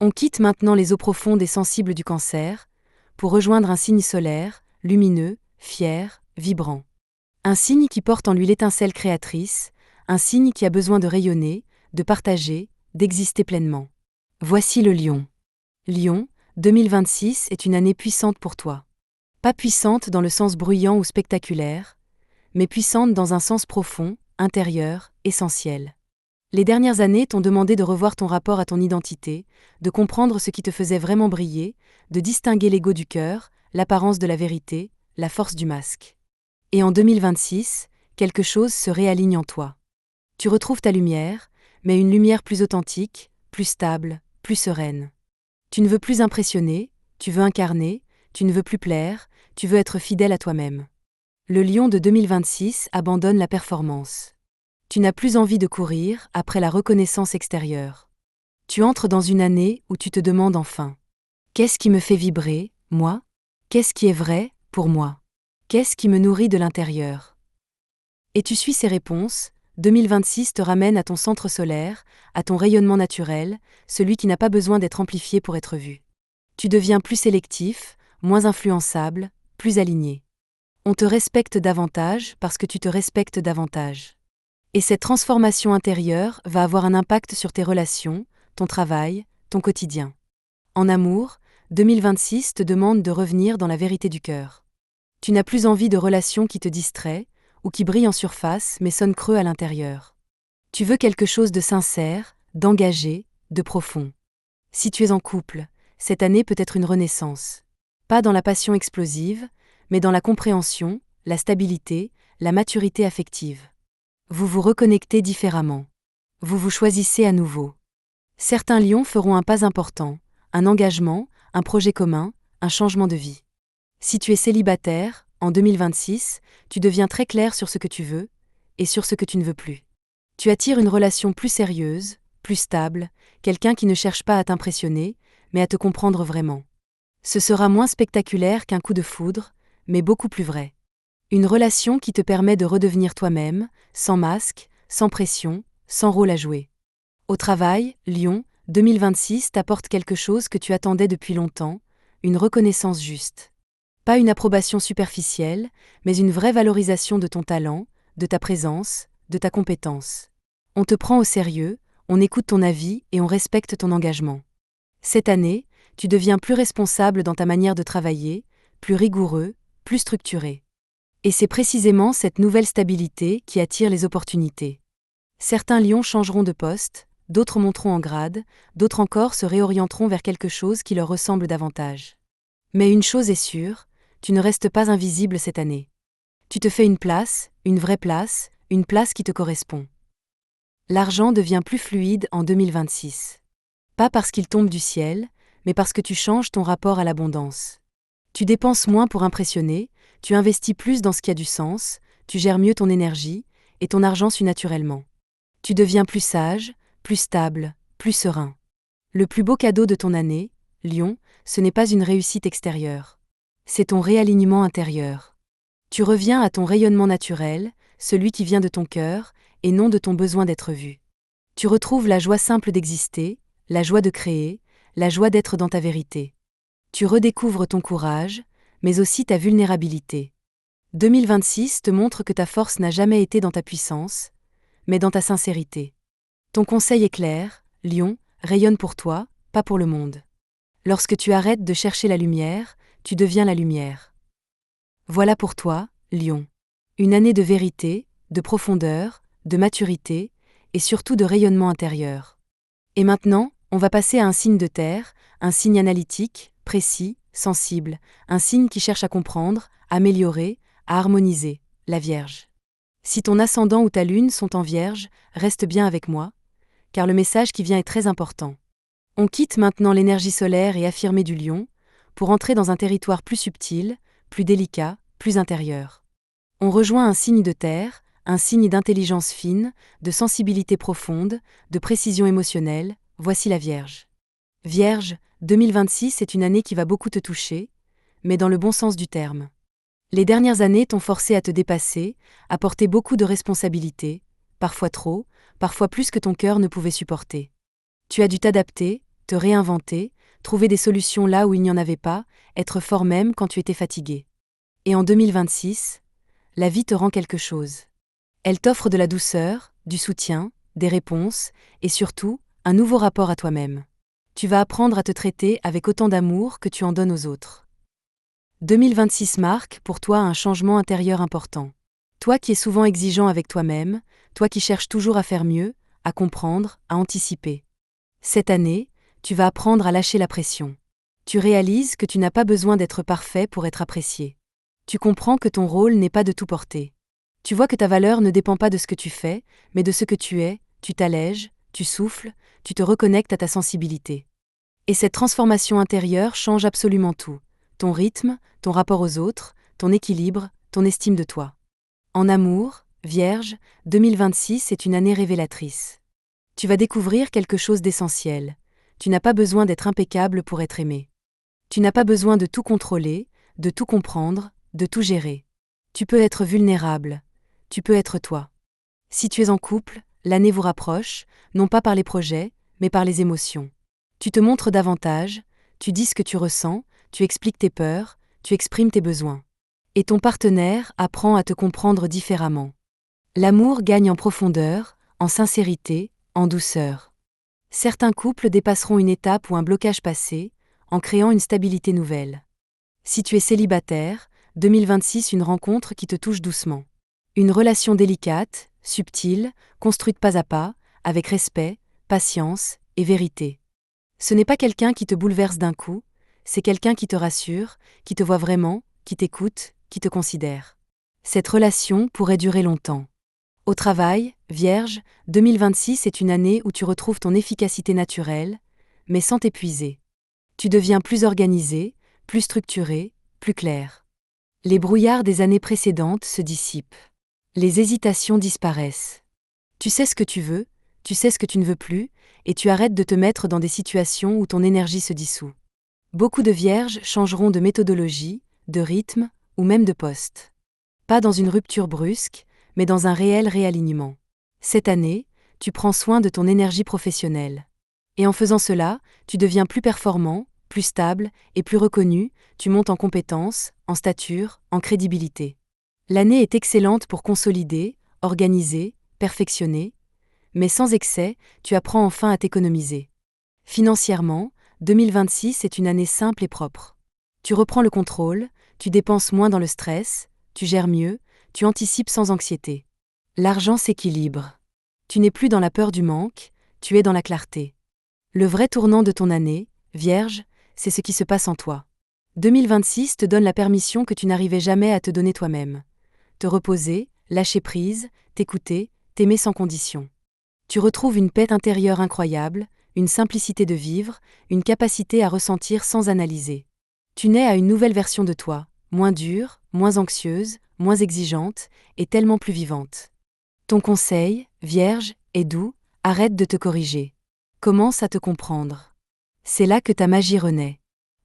On quitte maintenant les eaux profondes et sensibles du Cancer, pour rejoindre un signe solaire, lumineux, fier, vibrant. Un signe qui porte en lui l'étincelle créatrice, un signe qui a besoin de rayonner, de partager, d'exister pleinement. Voici le lion. Lion, 2026 est une année puissante pour toi. Pas puissante dans le sens bruyant ou spectaculaire, mais puissante dans un sens profond, intérieur, essentiel. Les dernières années t'ont demandé de revoir ton rapport à ton identité, de comprendre ce qui te faisait vraiment briller, de distinguer l'ego du cœur, l'apparence de la vérité, la force du masque. Et en 2026, quelque chose se réaligne en toi. Tu retrouves ta lumière, mais une lumière plus authentique, plus stable, plus sereine. Tu ne veux plus impressionner, tu veux incarner, tu ne veux plus plaire, tu veux être fidèle à toi-même. Le lion de 2026 abandonne la performance. Tu n'as plus envie de courir après la reconnaissance extérieure. Tu entres dans une année où tu te demandes enfin: qu'est-ce qui me fait vibrer, moi? Qu'est-ce qui est vrai, pour moi? Qu'est-ce qui me nourrit de l'intérieur? Et tu suis ces réponses. 2026 te ramène à ton centre solaire, à ton rayonnement naturel, celui qui n'a pas besoin d'être amplifié pour être vu. Tu deviens plus sélectif, moins influençable, plus aligné. On te respecte davantage parce que tu te respectes davantage. Et cette transformation intérieure va avoir un impact sur tes relations, ton travail, ton quotidien. En amour, 2026 te demande de revenir dans la vérité du cœur. Tu n'as plus envie de relations qui te distraient, ou qui brillent en surface mais sonnent creux à l'intérieur. Tu veux quelque chose de sincère, d'engagé, de profond. Si tu es en couple, cette année peut être une renaissance. Pas dans la passion explosive, mais dans la compréhension, la stabilité, la maturité affective. Vous vous reconnectez différemment. Vous vous choisissez à nouveau. Certains lions feront un pas important, un engagement, un projet commun, un changement de vie. Si tu es célibataire, en 2026, tu deviens très clair sur ce que tu veux, et sur ce que tu ne veux plus. Tu attires une relation plus sérieuse, plus stable, quelqu'un qui ne cherche pas à t'impressionner, mais à te comprendre vraiment. Ce sera moins spectaculaire qu'un coup de foudre, mais beaucoup plus vrai. Une relation qui te permet de redevenir toi-même, sans masque, sans pression, sans rôle à jouer. Au travail, Lion, 2026 t'apporte quelque chose que tu attendais depuis longtemps, une reconnaissance juste. Pas une approbation superficielle, mais une vraie valorisation de ton talent, de ta présence, de ta compétence. On te prend au sérieux, on écoute ton avis et on respecte ton engagement. Cette année, tu deviens plus responsable dans ta manière de travailler, plus rigoureux, plus structuré. Et c'est précisément cette nouvelle stabilité qui attire les opportunités. Certains lions changeront de poste, d'autres monteront en grade, d'autres encore se réorienteront vers quelque chose qui leur ressemble davantage. Mais une chose est sûre, tu ne restes pas invisible cette année. Tu te fais une vraie place, une place qui te correspond. L'argent devient plus fluide en 2026. Pas parce qu'il tombe du ciel, mais parce que tu changes ton rapport à l'abondance. Tu dépenses moins pour impressionner, tu investis plus dans ce qui a du sens, tu gères mieux ton énergie, et ton argent suit naturellement. Tu deviens plus sage, plus stable, plus serein. Le plus beau cadeau de ton année, Lion, ce n'est pas une réussite extérieure. C'est ton réalignement intérieur. Tu reviens à ton rayonnement naturel, celui qui vient de ton cœur, et non de ton besoin d'être vu. Tu retrouves la joie simple d'exister, la joie de créer, la joie d'être dans ta vérité. Tu redécouvres ton courage, mais aussi ta vulnérabilité. 2026 te montre que ta force n'a jamais été dans ta puissance, mais dans ta sincérité. Ton conseil est clair, Lion, rayonne pour toi, pas pour le monde. Lorsque tu arrêtes de chercher la lumière, tu deviens la lumière. Voilà pour toi, Lion. Une année de vérité, de profondeur, de maturité, et surtout de rayonnement intérieur. Et maintenant, on va passer à un signe de terre, un signe analytique, précis, sensible, un signe qui cherche à comprendre, à améliorer, à harmoniser, la Vierge. Si ton ascendant ou ta lune sont en Vierge, reste bien avec moi, car le message qui vient est très important. On quitte maintenant l'énergie solaire et affirmée du Lion, pour entrer dans un territoire plus subtil, plus délicat, plus intérieur. On rejoint un signe de terre, un signe d'intelligence fine, de sensibilité profonde, de précision émotionnelle, voici la Vierge. Vierge, 2026 est une année qui va beaucoup te toucher, mais dans le bon sens du terme. Les dernières années t'ont forcé à te dépasser, à porter beaucoup de responsabilités, parfois trop, parfois plus que ton cœur ne pouvait supporter. Tu as dû t'adapter, te réinventer, trouver des solutions là où il n'y en avait pas, être fort même quand tu étais fatigué. Et en 2026, la vie te rend quelque chose. Elle t'offre de la douceur, du soutien, des réponses, et surtout, un nouveau rapport à toi-même. Tu vas apprendre à te traiter avec autant d'amour que tu en donnes aux autres. 2026 marque pour toi un changement intérieur important. Toi qui es souvent exigeant avec toi-même, toi qui cherches toujours à faire mieux, à comprendre, à anticiper. Cette année, tu vas apprendre à lâcher la pression. Tu réalises que tu n'as pas besoin d'être parfait pour être apprécié. Tu comprends que ton rôle n'est pas de tout porter. Tu vois que ta valeur ne dépend pas de ce que tu fais, mais de ce que tu es, tu t'allèges, tu souffles, tu te reconnectes à ta sensibilité. Et cette transformation intérieure change absolument tout. Ton rythme, ton rapport aux autres, ton équilibre, ton estime de toi. En amour, Vierge, 2026 est une année révélatrice. Tu vas découvrir quelque chose d'essentiel. Tu n'as pas besoin d'être impeccable pour être aimé. Tu n'as pas besoin de tout contrôler, de tout comprendre, de tout gérer. Tu peux être vulnérable. Tu peux être toi. Si tu es en couple, l'année vous rapproche, non pas par les projets, mais par les émotions. Tu te montres davantage, tu dis ce que tu ressens, tu expliques tes peurs, tu exprimes tes besoins. Et ton partenaire apprend à te comprendre différemment. L'amour gagne en profondeur, en sincérité, en douceur. Certains couples dépasseront une étape ou un blocage passé, en créant une stabilité nouvelle. Si tu es célibataire, 2026, une rencontre qui te touche doucement. Une relation délicate, subtile, construite pas à pas, avec respect, patience et vérité. Ce n'est pas quelqu'un qui te bouleverse d'un coup, c'est quelqu'un qui te rassure, qui te voit vraiment, qui t'écoute, qui te considère. Cette relation pourrait durer longtemps. Au travail, Vierge, 2026 est une année où tu retrouves ton efficacité naturelle, mais sans t'épuiser. Tu deviens plus organisé, plus structuré, plus clair. Les brouillards des années précédentes se dissipent. Les hésitations disparaissent. Tu sais ce que tu veux, tu sais ce que tu ne veux plus, et tu arrêtes de te mettre dans des situations où ton énergie se dissout. Beaucoup de vierges changeront de méthodologie, de rythme, ou même de poste. Pas dans une rupture brusque, mais dans un réel réalignement. Cette année, tu prends soin de ton énergie professionnelle. Et en faisant cela, tu deviens plus performant, plus stable et plus reconnu, tu montes en compétences, en stature, en crédibilité. L'année est excellente pour consolider, organiser, perfectionner, mais sans excès, tu apprends enfin à t'économiser. Financièrement, 2026 est une année simple et propre. Tu reprends le contrôle, tu dépenses moins dans le stress, tu gères mieux, tu anticipes sans anxiété. L'argent s'équilibre. Tu n'es plus dans la peur du manque, tu es dans la clarté. Le vrai tournant de ton année, Vierge, c'est ce qui se passe en toi. 2026 te donne la permission que tu n'arrivais jamais à te donner toi-même. Te reposer, lâcher prise, t'écouter, t'aimer sans condition. Tu retrouves une paix intérieure incroyable, une simplicité de vivre, une capacité à ressentir sans analyser. Tu nais à une nouvelle version de toi, moins dure, moins anxieuse, moins exigeante, et tellement plus vivante. Ton conseil, Vierge, est doux, arrête de te corriger. Commence à te comprendre. C'est là que ta magie renaît.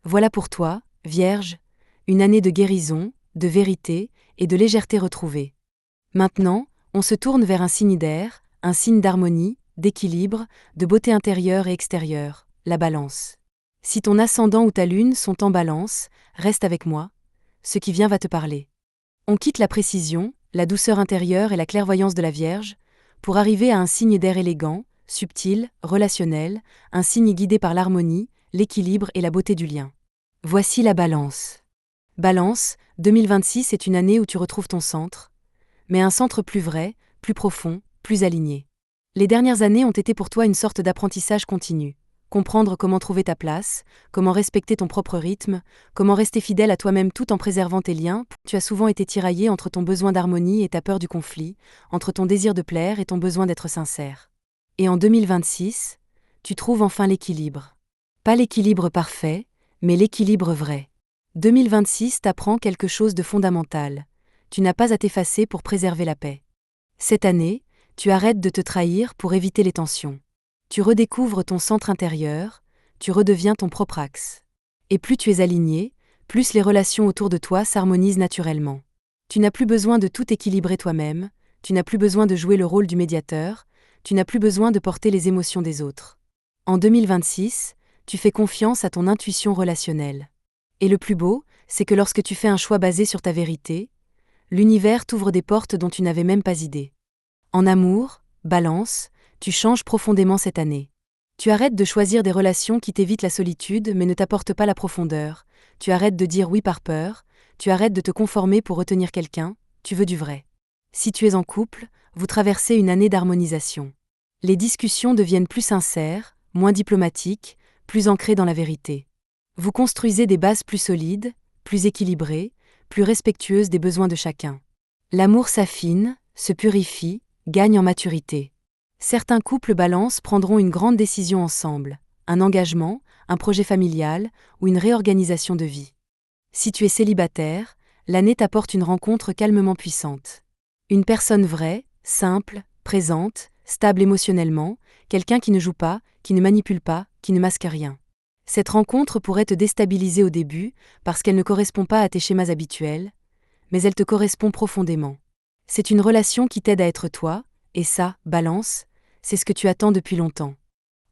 Voilà pour toi, Vierge, une année de guérison, de vérité et de légèreté retrouvée. Maintenant, on se tourne vers un signe d'air, un signe d'harmonie, d'équilibre, de beauté intérieure et extérieure, la Balance. Si ton ascendant ou ta lune sont en Balance, reste avec moi, ce qui vient va te parler. On quitte la précision, la douceur intérieure et la clairvoyance de la Vierge, pour arriver à un signe d'air élégant, subtil, relationnel, un signe guidé par l'harmonie, l'équilibre et la beauté du lien. Voici la Balance. Balance, 2026 est une année où tu retrouves ton centre, mais un centre plus vrai, plus profond, plus aligné. Les dernières années ont été pour toi une sorte d'apprentissage continu. Comprendre comment trouver ta place, comment respecter ton propre rythme, comment rester fidèle à toi-même tout en préservant tes liens. Tu as souvent été tiraillé entre ton besoin d'harmonie et ta peur du conflit, entre ton désir de plaire et ton besoin d'être sincère. Et en 2026, tu trouves enfin l'équilibre. Pas l'équilibre parfait, mais l'équilibre vrai. 2026 t'apprend quelque chose de fondamental. Tu n'as pas à t'effacer pour préserver la paix. Cette année, tu arrêtes de te trahir pour éviter les tensions. Tu redécouvres ton centre intérieur, tu redeviens ton propre axe. Et plus tu es aligné, plus les relations autour de toi s'harmonisent naturellement. Tu n'as plus besoin de tout équilibrer toi-même, tu n'as plus besoin de jouer le rôle du médiateur, tu n'as plus besoin de porter les émotions des autres. En 2026, tu fais confiance à ton intuition relationnelle. Et le plus beau, c'est que lorsque tu fais un choix basé sur ta vérité, l'univers t'ouvre des portes dont tu n'avais même pas idée. En amour, Balance, tu changes profondément cette année. Tu arrêtes de choisir des relations qui t'évitent la solitude mais ne t'apportent pas la profondeur, tu arrêtes de dire oui par peur, tu arrêtes de te conformer pour retenir quelqu'un, tu veux du vrai. Si tu es en couple, vous traversez une année d'harmonisation. Les discussions deviennent plus sincères, moins diplomatiques, plus ancrées dans la vérité. Vous construisez des bases plus solides, plus équilibrées, plus respectueuses des besoins de chacun. L'amour s'affine, se purifie, gagne en maturité. Certains couples Balance prendront une grande décision ensemble, un engagement, un projet familial ou une réorganisation de vie. Si tu es célibataire, l'année t'apporte une rencontre calmement puissante. Une personne vraie, simple, présente, stable émotionnellement, quelqu'un qui ne joue pas, qui ne manipule pas, qui ne masque rien. Cette rencontre pourrait te déstabiliser au début parce qu'elle ne correspond pas à tes schémas habituels, mais elle te correspond profondément. C'est une relation qui t'aide à être toi, et ça, Balance, c'est ce que tu attends depuis longtemps.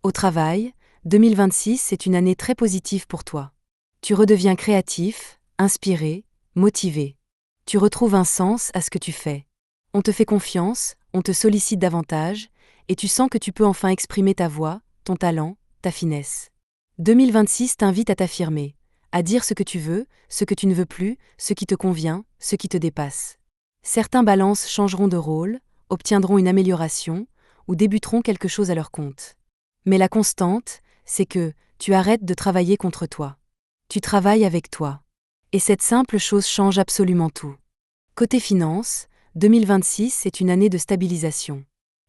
Au travail, 2026 est une année très positive pour toi. Tu redeviens créatif, inspiré, motivé. Tu retrouves un sens à ce que tu fais. On te fait confiance, on te sollicite davantage, et tu sens que tu peux enfin exprimer ta voix, ton talent, ta finesse. 2026 t'invite à t'affirmer, à dire ce que tu veux, ce que tu ne veux plus, ce qui te convient, ce qui te dépasse. Certains balances changeront de rôle, obtiendront une amélioration, ou débuteront quelque chose à leur compte. Mais la constante, c'est que tu arrêtes de travailler contre toi. Tu travailles avec toi. Et cette simple chose change absolument tout. Côté finance, 2026 est une année de stabilisation.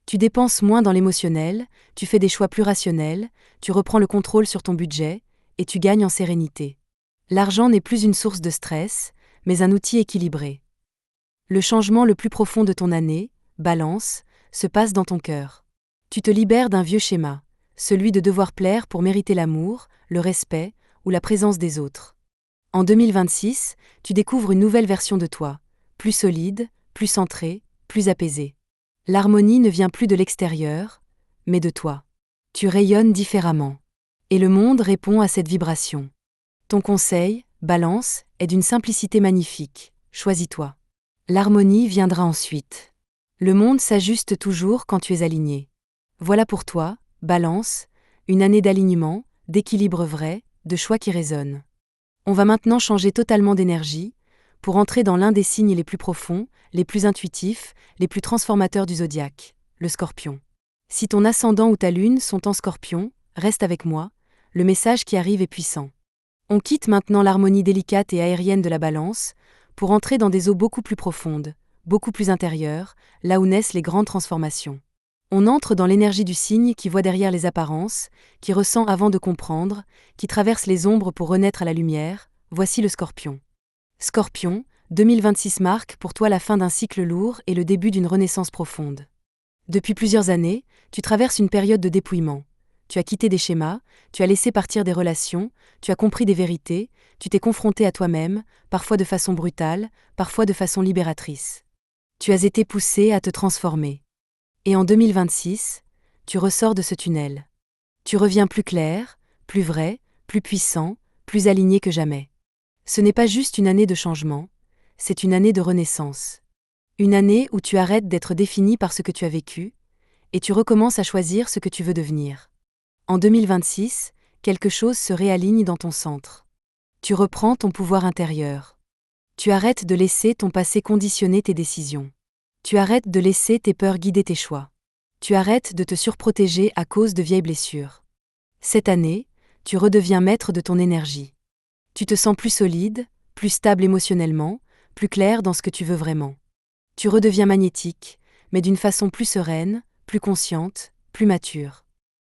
Tu dépenses moins dans l'émotionnel, tu fais des choix plus rationnels, tu reprends le contrôle sur ton budget, et tu gagnes en sérénité. L'argent n'est plus une source de stress, mais un outil équilibré. Le changement le plus profond de ton année, Balance, se passe dans ton cœur. Tu te libères d'un vieux schéma, celui de devoir plaire pour mériter l'amour, le respect ou la présence des autres. En 2026, tu découvres une nouvelle version de toi, plus solide, plus centrée, plus apaisée. L'harmonie ne vient plus de l'extérieur, mais de toi. Tu rayonnes différemment. Et le monde répond à cette vibration. Ton conseil, Balance, est d'une simplicité magnifique. Choisis-toi. L'harmonie viendra ensuite. Le monde s'ajuste toujours quand tu es aligné. Voilà pour toi, Balance, une année d'alignement, d'équilibre vrai, de choix qui résonnent. On va maintenant changer totalement d'énergie, pour entrer dans l'un des signes les plus profonds, les plus intuitifs, les plus transformateurs du zodiaque, le Scorpion. Si ton ascendant ou ta lune sont en Scorpion, reste avec moi, le message qui arrive est puissant. On quitte maintenant l'harmonie délicate et aérienne de la Balance, pour entrer dans des eaux beaucoup plus profondes, beaucoup plus intérieures, là où naissent les grandes transformations. On entre dans l'énergie du signe qui voit derrière les apparences, qui ressent avant de comprendre, qui traverse les ombres pour renaître à la lumière. Voici le Scorpion. Scorpion, 2026 marque pour toi la fin d'un cycle lourd et le début d'une renaissance profonde. Depuis plusieurs années, tu traverses une période de dépouillement. Tu as quitté des schémas, tu as laissé partir des relations, tu as compris des vérités, tu t'es confronté à toi-même, parfois de façon brutale, parfois de façon libératrice. Tu as été poussé à te transformer. Et en 2026, tu ressors de ce tunnel. Tu reviens plus clair, plus vrai, plus puissant, plus aligné que jamais. Ce n'est pas juste une année de changement, c'est une année de renaissance. Une année où tu arrêtes d'être défini par ce que tu as vécu, et tu recommences à choisir ce que tu veux devenir. En 2026, quelque chose se réaligne dans ton centre. Tu reprends ton pouvoir intérieur. Tu arrêtes de laisser ton passé conditionner tes décisions. Tu arrêtes de laisser tes peurs guider tes choix. Tu arrêtes de te surprotéger à cause de vieilles blessures. Cette année, tu redeviens maître de ton énergie. Tu te sens plus solide, plus stable émotionnellement, plus clair dans ce que tu veux vraiment. Tu redeviens magnétique, mais d'une façon plus sereine, plus consciente, plus mature.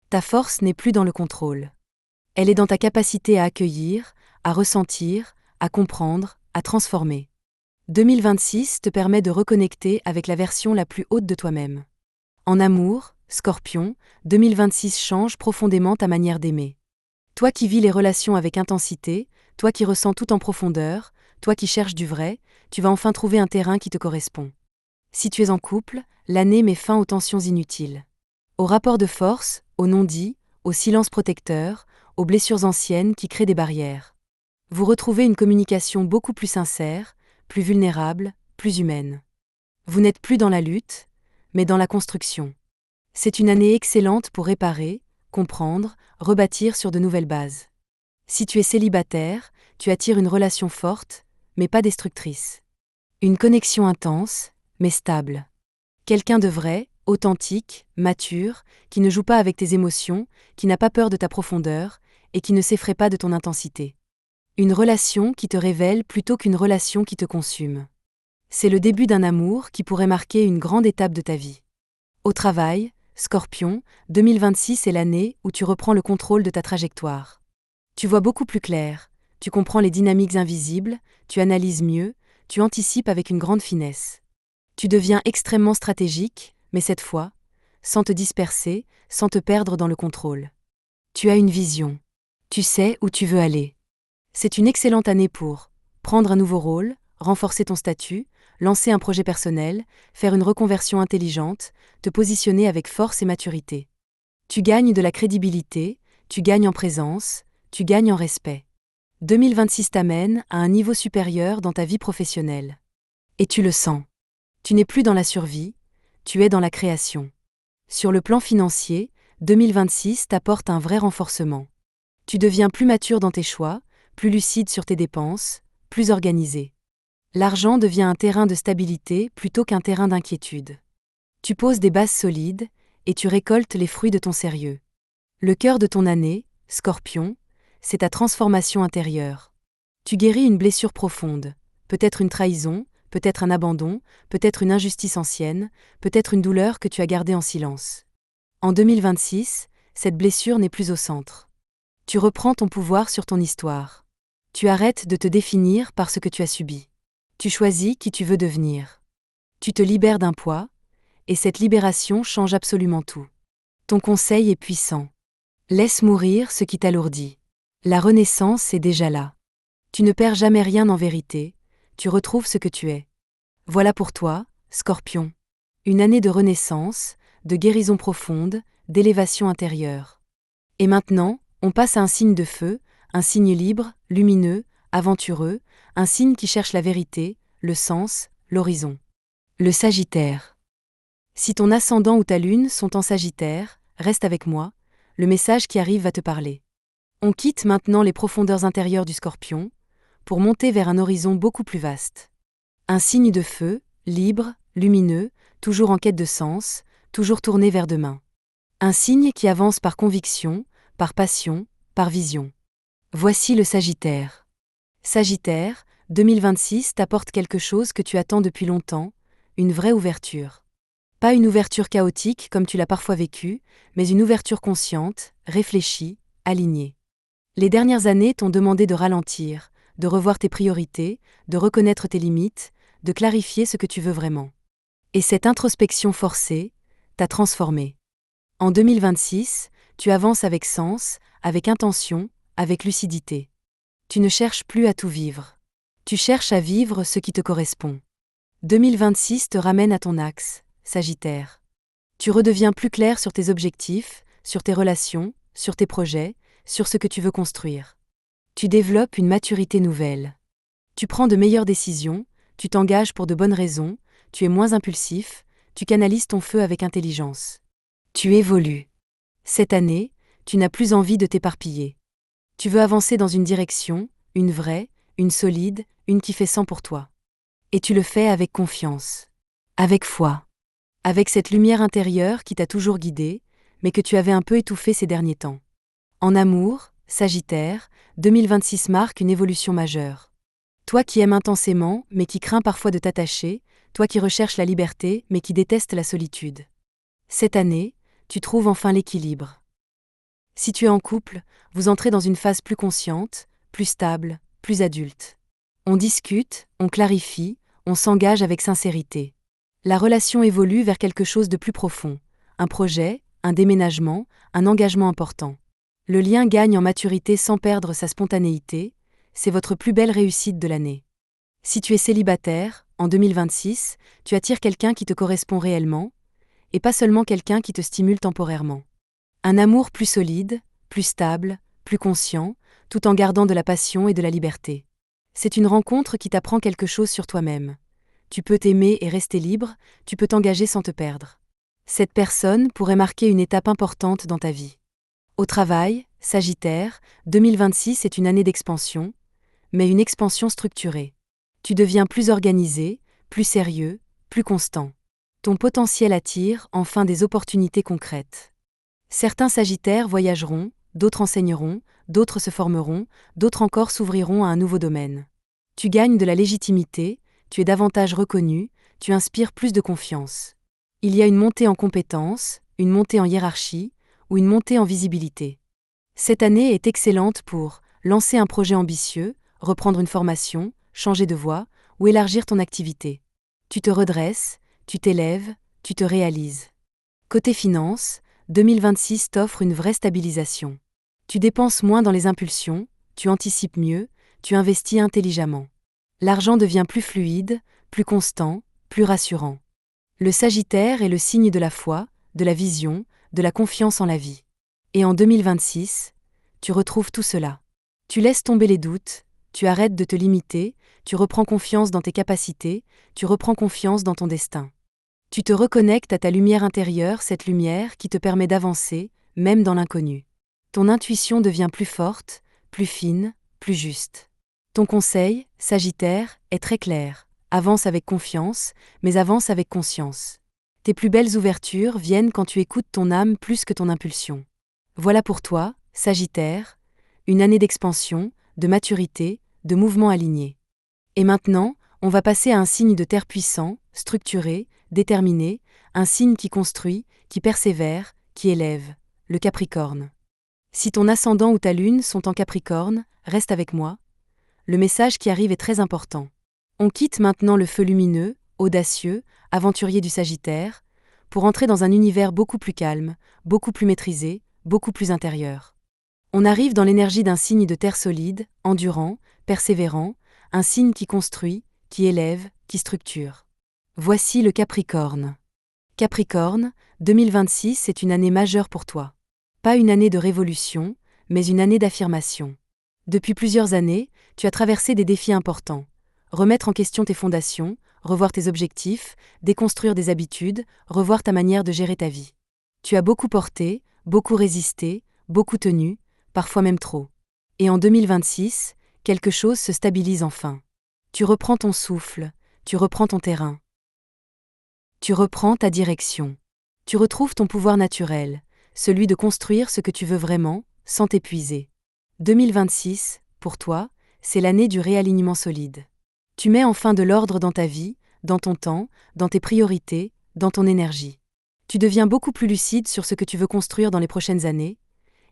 Ta force n'est plus dans le contrôle. Elle est dans ta capacité à accueillir, à ressentir, à comprendre, à transformer. 2026 te permet de reconnecter avec la version la plus haute de toi-même. En amour, Scorpion, 2026 change profondément ta manière d'aimer. Toi qui vis les relations avec intensité, toi qui ressens tout en profondeur, toi qui cherches du vrai, tu vas enfin trouver un terrain qui te correspond. Si tu es en couple, l'année met fin aux tensions inutiles. Aux rapports de force, aux non-dits, aux silences protecteurs, aux blessures anciennes qui créent des barrières. Vous retrouvez une communication beaucoup plus sincère, plus vulnérable, plus humaine. Vous n'êtes plus dans la lutte, mais dans la construction. C'est une année excellente pour réparer, comprendre, rebâtir sur de nouvelles bases. Si tu es célibataire, tu attires une relation forte, mais pas destructrice. Une connexion intense, mais stable. Quelqu'un de vrai, authentique, mature, qui ne joue pas avec tes émotions, qui n'a pas peur de ta profondeur, et qui ne s'effraie pas de ton intensité. Une relation qui te révèle plutôt qu'une relation qui te consume. C'est le début d'un amour qui pourrait marquer une grande étape de ta vie. Au travail, Scorpion, 2026 est l'année où tu reprends le contrôle de ta trajectoire. Tu vois beaucoup plus clair, tu comprends les dynamiques invisibles, tu analyses mieux, tu anticipes avec une grande finesse. Tu deviens extrêmement stratégique, mais cette fois, sans te disperser, sans te perdre dans le contrôle. Tu as une vision. Tu sais où tu veux aller. C'est une excellente année pour prendre un nouveau rôle, renforcer ton statut, lancer un projet personnel, faire une reconversion intelligente, te positionner avec force et maturité. Tu gagnes de la crédibilité, tu gagnes en présence, tu gagnes en respect. 2026 t'amène à un niveau supérieur dans ta vie professionnelle. Et tu le sens. Tu n'es plus dans la survie, tu es dans la création. Sur le plan financier, 2026 t'apporte un vrai renforcement. Tu deviens plus mature dans tes choix, plus lucide sur tes dépenses, plus organisé. L'argent devient un terrain de stabilité plutôt qu'un terrain d'inquiétude. Tu poses des bases solides, et tu récoltes les fruits de ton sérieux. Le cœur de ton année, Scorpion, c'est ta transformation intérieure. Tu guéris une blessure profonde, peut-être une trahison, peut-être un abandon, peut-être une injustice ancienne, peut-être une douleur que tu as gardée en silence. En 2026, cette blessure n'est plus au centre. Tu reprends ton pouvoir sur ton histoire. Tu arrêtes de te définir par ce que tu as subi. Tu choisis qui tu veux devenir. Tu te libères d'un poids, et cette libération change absolument tout. Ton conseil est puissant. Laisse mourir ce qui t'alourdit. La renaissance est déjà là. Tu ne perds jamais rien en vérité, tu retrouves ce que tu es. Voilà pour toi, Scorpion. Une année de renaissance, de guérison profonde, d'élévation intérieure. Et maintenant, on passe à un signe de feu, un signe libre, lumineux, aventureux, un signe qui cherche la vérité, le sens, l'horizon. Le Sagittaire. Si ton ascendant ou ta lune sont en Sagittaire, reste avec moi, le message qui arrive va te parler. On quitte maintenant les profondeurs intérieures du Scorpion, pour monter vers un horizon beaucoup plus vaste. Un signe de feu, libre, lumineux, toujours en quête de sens, toujours tourné vers demain. Un signe qui avance par conviction, par passion, par vision. Voici le Sagittaire. Sagittaire, 2026 t'apporte quelque chose que tu attends depuis longtemps, une vraie ouverture. Pas une ouverture chaotique comme tu l'as parfois vécu, mais une ouverture consciente, réfléchie, alignée. Les dernières années t'ont demandé de ralentir, de revoir tes priorités, de reconnaître tes limites, de clarifier ce que tu veux vraiment. Et cette introspection forcée t'a transformé. En 2026, tu avances avec sens, avec intention, avec lucidité. Tu ne cherches plus à tout vivre. Tu cherches à vivre ce qui te correspond. 2026 te ramène à ton axe, Sagittaire. Tu redeviens plus clair sur tes objectifs, sur tes relations, sur tes projets, sur ce que tu veux construire. Tu développes une maturité nouvelle. Tu prends de meilleures décisions, tu t'engages pour de bonnes raisons, tu es moins impulsif, tu canalises ton feu avec intelligence. Tu évolues. Cette année, tu n'as plus envie de t'éparpiller. Tu veux avancer dans une direction, une vraie, une solide, une qui fait sang pour toi. Et tu le fais avec confiance. Avec foi. Avec cette lumière intérieure qui t'a toujours guidé, mais que tu avais un peu étouffée ces derniers temps. En amour, Sagittaire, 2026 marque une évolution majeure. Toi qui aimes intensément, mais qui crains parfois de t'attacher, toi qui recherches la liberté, mais qui détestes la solitude. Cette année, tu trouves enfin l'équilibre. Si tu es en couple, vous entrez dans une phase plus consciente, plus stable, plus adulte. On discute, on clarifie, on s'engage avec sincérité. La relation évolue vers quelque chose de plus profond, un projet, un déménagement, un engagement important. Le lien gagne en maturité sans perdre sa spontanéité, c'est votre plus belle réussite de l'année. Si tu es célibataire, en 2026, tu attires quelqu'un qui te correspond réellement, et pas seulement quelqu'un qui te stimule temporairement. Un amour plus solide, plus stable, plus conscient, tout en gardant de la passion et de la liberté. C'est une rencontre qui t'apprend quelque chose sur toi-même. Tu peux t'aimer et rester libre, tu peux t'engager sans te perdre. Cette personne pourrait marquer une étape importante dans ta vie. Au travail, Sagittaire, 2026 est une année d'expansion, mais une expansion structurée. Tu deviens plus organisé, plus sérieux, plus constant. Ton potentiel attire enfin des opportunités concrètes. Certains Sagittaires voyageront, d'autres enseigneront, d'autres se formeront, d'autres encore s'ouvriront à un nouveau domaine. Tu gagnes de la légitimité, tu es davantage reconnu, tu inspires plus de confiance. Il y a une montée en compétences, une montée en hiérarchie, ou une montée en visibilité. Cette année est excellente pour lancer un projet ambitieux, reprendre une formation, changer de voie, ou élargir ton activité. Tu te redresses, tu t'élèves, tu te réalises. Côté finance, 2026 t'offre une vraie stabilisation. Tu dépenses moins dans les impulsions, tu anticipes mieux, tu investis intelligemment. L'argent devient plus fluide, plus constant, plus rassurant. Le Sagittaire est le signe de la foi, de la vision, de la confiance en la vie. Et en 2026, tu retrouves tout cela. Tu laisses tomber les doutes, tu arrêtes de te limiter, tu reprends confiance dans tes capacités, tu reprends confiance dans ton destin. Tu te reconnectes à ta lumière intérieure, cette lumière qui te permet d'avancer, même dans l'inconnu. Ton intuition devient plus forte, plus fine, plus juste. Ton conseil, Sagittaire, est très clair. Avance avec confiance, mais avance avec conscience. Tes plus belles ouvertures viennent quand tu écoutes ton âme plus que ton impulsion. Voilà pour toi, Sagittaire, une année d'expansion, de maturité, de mouvement aligné. Et maintenant, on va passer à un signe de terre puissant, structuré, déterminé, un signe qui construit, qui persévère, qui élève, le Capricorne. Si ton ascendant ou ta lune sont en Capricorne, reste avec moi. Le message qui arrive est très important. On quitte maintenant le feu lumineux, audacieux, aventurier du Sagittaire, pour entrer dans un univers beaucoup plus calme, beaucoup plus maîtrisé, beaucoup plus intérieur. On arrive dans l'énergie d'un signe de terre solide, endurant, persévérant, un signe qui construit, qui élève, qui structure. Voici le Capricorne. Capricorne, 2026 est une année majeure pour toi. Pas une année de révolution, mais une année d'affirmation. Depuis plusieurs années, tu as traversé des défis importants. Remettre en question tes fondations, revoir tes objectifs, déconstruire des habitudes, revoir ta manière de gérer ta vie. Tu as beaucoup porté, beaucoup résisté, beaucoup tenu, parfois même trop. Et en 2026, quelque chose se stabilise enfin. Tu reprends ton souffle, tu reprends ton terrain. Tu reprends ta direction. Tu retrouves ton pouvoir naturel, celui de construire ce que tu veux vraiment, sans t'épuiser. 2026, pour toi, c'est l'année du réalignement solide. Tu mets enfin de l'ordre dans ta vie, dans ton temps, dans tes priorités, dans ton énergie. Tu deviens beaucoup plus lucide sur ce que tu veux construire dans les prochaines années,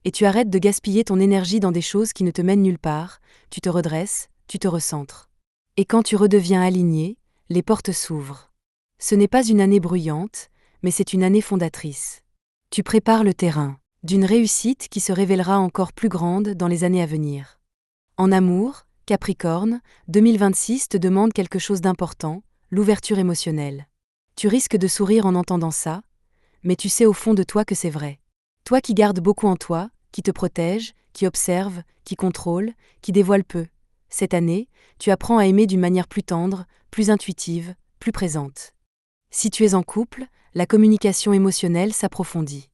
et tu arrêtes de gaspiller ton énergie dans des choses qui ne te mènent nulle part, tu te redresses, tu te recentres. Et quand tu redeviens aligné, les portes s'ouvrent. Ce n'est pas une année bruyante, mais c'est une année fondatrice. Tu prépares le terrain d'une réussite qui se révélera encore plus grande dans les années à venir. En amour, Capricorne, 2026 te demande quelque chose d'important, l'ouverture émotionnelle. Tu risques de sourire en entendant ça, mais tu sais au fond de toi que c'est vrai. Toi qui gardes beaucoup en toi, qui te protège, qui observe, qui contrôle, qui dévoile peu. Cette année, tu apprends à aimer d'une manière plus tendre, plus intuitive, plus présente. Si tu es en couple, la communication émotionnelle s'approfondit.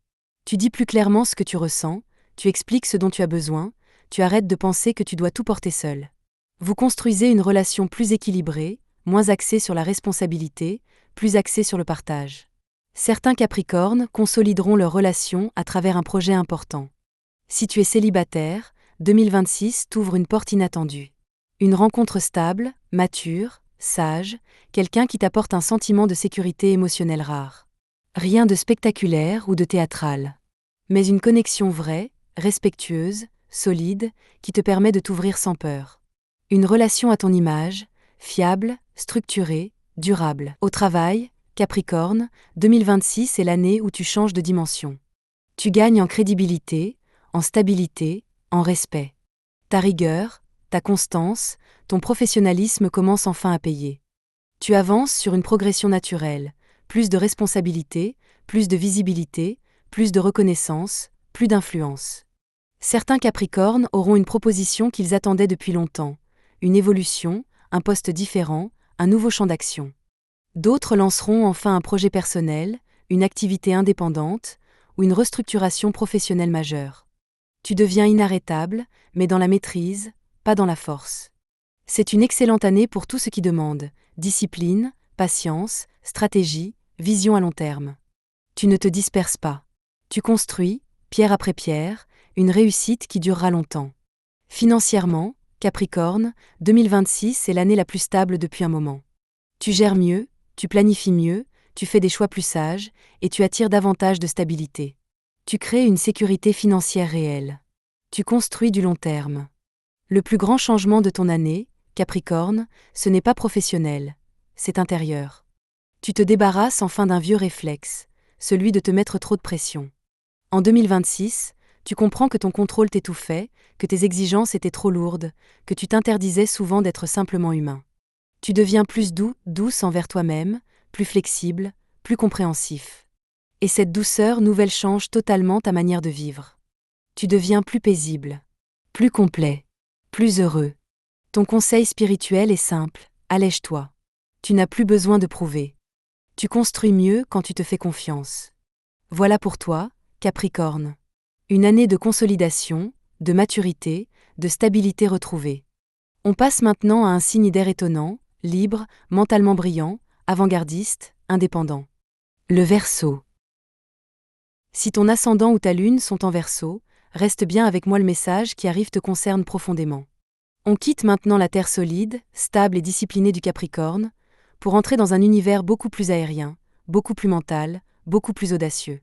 Tu dis plus clairement ce que tu ressens, tu expliques ce dont tu as besoin, tu arrêtes de penser que tu dois tout porter seul. Vous construisez une relation plus équilibrée, moins axée sur la responsabilité, plus axée sur le partage. Certains Capricornes consolideront leur relation à travers un projet important. Si tu es célibataire, 2026 t'ouvre une porte inattendue. Une rencontre stable, mature, sage, quelqu'un qui t'apporte un sentiment de sécurité émotionnelle rare. Rien de spectaculaire ou de théâtral. Mais une connexion vraie, respectueuse, solide, qui te permet de t'ouvrir sans peur. Une relation à ton image, fiable, structurée, durable. Au travail, Capricorne, 2026 est l'année où tu changes de dimension. Tu gagnes en crédibilité, en stabilité, en respect. Ta rigueur, ta constance, ton professionnalisme commencent enfin à payer. Tu avances sur une progression naturelle, plus de responsabilité, plus de visibilité, plus de reconnaissance, plus d'influence. Certains Capricornes auront une proposition qu'ils attendaient depuis longtemps, une évolution, un poste différent, un nouveau champ d'action. D'autres lanceront enfin un projet personnel, une activité indépendante ou une restructuration professionnelle majeure. Tu deviens inarrêtable, mais dans la maîtrise, pas dans la force. C'est une excellente année pour tout ce qui demande discipline, patience, stratégie, vision à long terme. Tu ne te disperses pas. Tu construis, pierre après pierre, une réussite qui durera longtemps. Financièrement, Capricorne, 2026 est l'année la plus stable depuis un moment. Tu gères mieux, tu planifies mieux, tu fais des choix plus sages, et tu attires davantage de stabilité. Tu crées une sécurité financière réelle. Tu construis du long terme. Le plus grand changement de ton année, Capricorne, ce n'est pas professionnel, c'est intérieur. Tu te débarrasses enfin d'un vieux réflexe, celui de te mettre trop de pression. En 2026, tu comprends que ton contrôle t'étouffait, que tes exigences étaient trop lourdes, que tu t'interdisais souvent d'être simplement humain. Tu deviens plus douce envers toi-même, plus flexible, plus compréhensif. Et cette douceur nouvelle change totalement ta manière de vivre. Tu deviens plus paisible, plus complet, plus heureux. Ton conseil spirituel est simple, allège-toi. Tu n'as plus besoin de prouver. Tu construis mieux quand tu te fais confiance. Voilà pour toi, Capricorne. Une année de consolidation, de maturité, de stabilité retrouvée. On passe maintenant à un signe d'air étonnant, libre, mentalement brillant, avant-gardiste, indépendant. Le Verseau. Si ton ascendant ou ta lune sont en Verseau, reste bien avec moi, le message qui arrive te concerne profondément. On quitte maintenant la terre solide, stable et disciplinée du Capricorne, pour entrer dans un univers beaucoup plus aérien, beaucoup plus mental, beaucoup plus audacieux.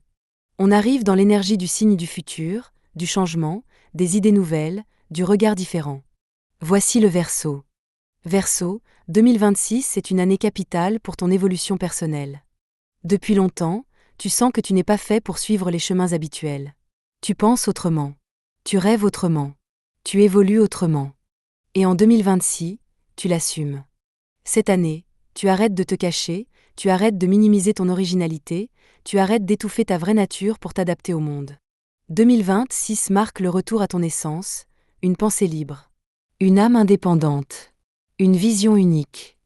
On arrive dans l'énergie du signe du futur, du changement, des idées nouvelles, du regard différent. Voici le Verseau. Verseau, 2026 est une année capitale pour ton évolution personnelle. Depuis longtemps, tu sens que tu n'es pas fait pour suivre les chemins habituels. Tu penses autrement. Tu rêves autrement. Tu évolues autrement. Et en 2026, tu l'assumes. Cette année, tu arrêtes de te cacher, tu arrêtes de minimiser ton originalité, tu arrêtes d'étouffer ta vraie nature pour t'adapter au monde. 2026 marque le retour à ton essence, une pensée libre, une âme indépendante, une vision unique.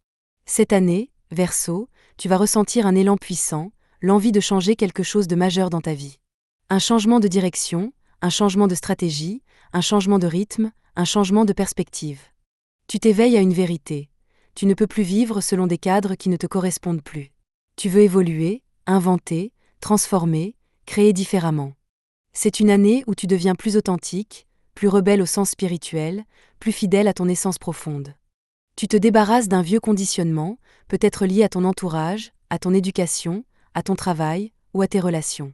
Cette année, Verseau, tu vas ressentir un élan puissant, l'envie de changer quelque chose de majeur dans ta vie. Un changement de direction, un changement de stratégie, un changement de rythme, un changement de perspective. Tu t'éveilles à une vérité. Tu ne peux plus vivre selon des cadres qui ne te correspondent plus. Tu veux évoluer, inventer, transformer, créer différemment. C'est une année où tu deviens plus authentique, plus rebelle au sens spirituel, plus fidèle à ton essence profonde. Tu te débarrasses d'un vieux conditionnement, peut-être lié à ton entourage, à ton éducation, à ton travail ou à tes relations.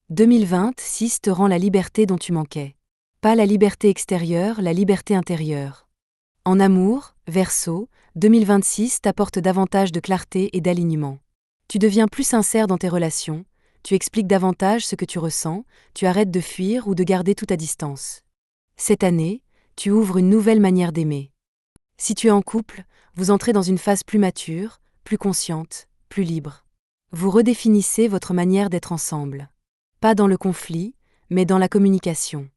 2026 te rend la liberté dont tu manquais. Pas la liberté extérieure, la liberté intérieure. En amour, Verseau, 2026 t'apporte davantage de clarté et d'alignement. Tu deviens plus sincère dans tes relations, tu expliques davantage ce que tu ressens, tu arrêtes de fuir ou de garder tout à distance. Cette année, tu ouvres une nouvelle manière d'aimer. Si tu es en couple, vous entrez dans une phase plus mature, plus consciente, plus libre. Vous redéfinissez votre manière d'être ensemble. Pas dans le conflit, mais dans la communication.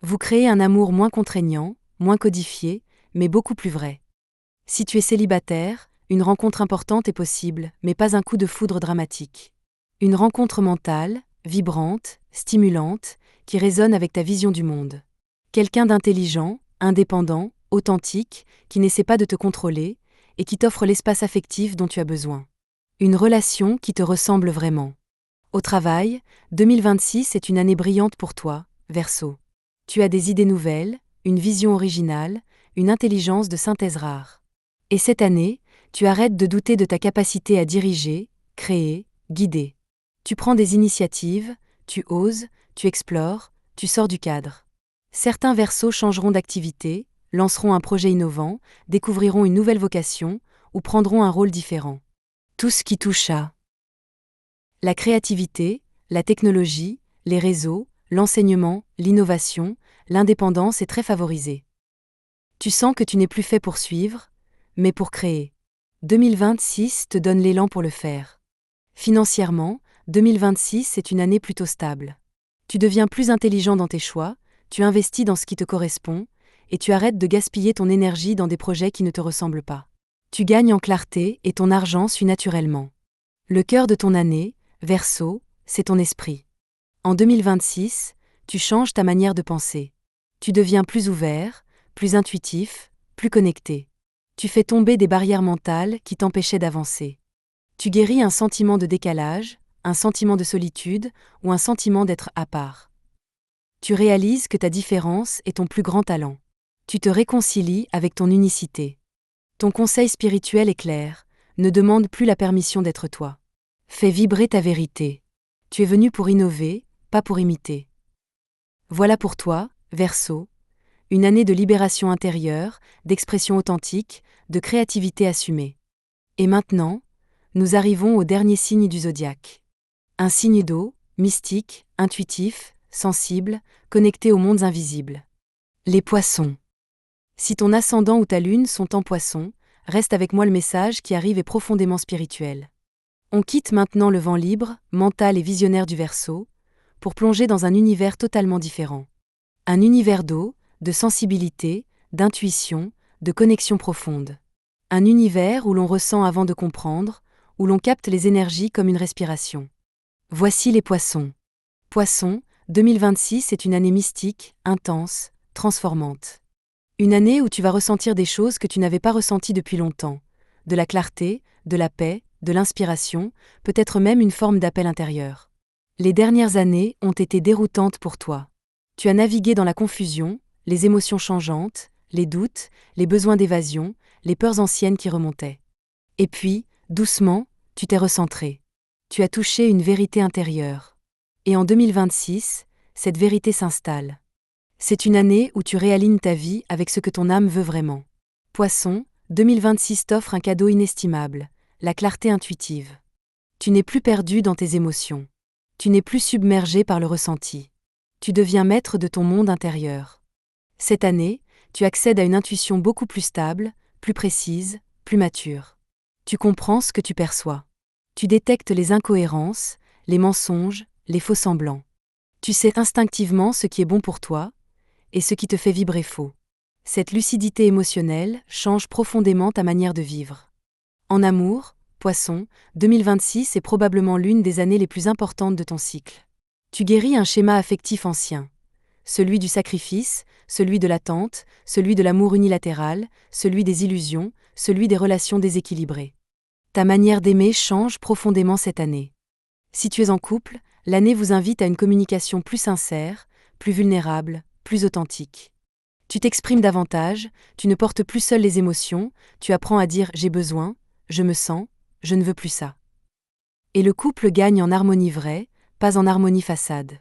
Vous créez un amour moins contraignant, moins codifié, mais beaucoup plus vrai. Si tu es célibataire, une rencontre importante est possible, mais pas un coup de foudre dramatique. Une rencontre mentale, vibrante, stimulante, qui résonne avec ta vision du monde. Quelqu'un d'intelligent, indépendant, authentique, qui n'essaie pas de te contrôler, et qui t'offre l'espace affectif dont tu as besoin. Une relation qui te ressemble vraiment. Au travail, 2026 est une année brillante pour toi, Verseau. Tu as des idées nouvelles, une vision originale, une intelligence de synthèse rare. Et cette année, tu arrêtes de douter de ta capacité à diriger, créer, guider. Tu prends des initiatives, tu oses, tu explores, tu sors du cadre. Certains Verseaux changeront d'activité, lanceront un projet innovant, découvriront une nouvelle vocation, ou prendront un rôle différent. Tout ce qui touche à la créativité, la technologie, les réseaux, l'enseignement, l'innovation, l'indépendance est très favorisée. Tu sens que tu n'es plus fait pour suivre, mais pour créer. 2026 te donne l'élan pour le faire. Financièrement, 2026 est une année plutôt stable. Tu deviens plus intelligent dans tes choix, tu investis dans ce qui te correspond, et tu arrêtes de gaspiller ton énergie dans des projets qui ne te ressemblent pas. Tu gagnes en clarté et ton argent suit naturellement. Le cœur de ton année, Verseau, c'est ton esprit. En 2026, tu changes ta manière de penser. Tu deviens plus ouvert, plus intuitif, plus connecté. Tu fais tomber des barrières mentales qui t'empêchaient d'avancer. Tu guéris un sentiment de décalage, un sentiment de solitude ou un sentiment d'être à part. Tu réalises que ta différence est ton plus grand talent. Tu te réconcilies avec ton unicité. Ton conseil spirituel est clair, ne demande plus la permission d'être toi. Fais vibrer ta vérité. Tu es venu pour innover, pas pour imiter. Voilà pour toi, Verseau, une année de libération intérieure, d'expression authentique, de créativité assumée. Et maintenant, nous arrivons au dernier signe du zodiaque. Un signe d'eau, mystique, intuitif, sensible, connecté aux mondes invisibles. Les Poissons. Si ton ascendant ou ta lune sont en Poissons, reste avec moi, le message qui arrive est profondément spirituel. On quitte maintenant le vent libre, mental et visionnaire du Verseau, pour plonger dans un univers totalement différent. Un univers d'eau, de sensibilité, d'intuition, de connexion profonde. Un univers où l'on ressent avant de comprendre, où l'on capte les énergies comme une respiration. Voici les Poissons. Poissons, 2026 est une année mystique, intense, transformante. Une année où tu vas ressentir des choses que tu n'avais pas ressenties depuis longtemps. De la clarté, de la paix, de l'inspiration, peut-être même une forme d'appel intérieur. Les dernières années ont été déroutantes pour toi. Tu as navigué dans la confusion, les émotions changeantes, les doutes, les besoins d'évasion, les peurs anciennes qui remontaient. Et puis, doucement, tu t'es recentré. Tu as touché une vérité intérieure. Et en 2026, cette vérité s'installe. C'est une année où tu réalignes ta vie avec ce que ton âme veut vraiment. Poisson, 2026 t'offre un cadeau inestimable, la clarté intuitive. Tu n'es plus perdu dans tes émotions. Tu n'es plus submergé par le ressenti. Tu deviens maître de ton monde intérieur. Cette année, tu accèdes à une intuition beaucoup plus stable, plus précise, plus mature. Tu comprends ce que tu perçois. Tu détectes les incohérences, les mensonges, les faux-semblants. Tu sais instinctivement ce qui est bon pour toi et ce qui te fait vibrer faux. Cette lucidité émotionnelle change profondément ta manière de vivre. En amour, Poisson, 2026 est probablement l'une des années les plus importantes de ton cycle. Tu guéris un schéma affectif ancien. Celui du sacrifice, celui de l'attente, celui de l'amour unilatéral, celui des illusions, celui des relations déséquilibrées. Ta manière d'aimer change profondément cette année. Si tu es en couple, l'année vous invite à une communication plus sincère, plus vulnérable, plus authentique. Tu t'exprimes davantage, tu ne portes plus seul les émotions, tu apprends à dire « j'ai besoin »,« je me sens »,« je ne veux plus ça ». Et le couple gagne en harmonie vraie, pas en harmonie façade.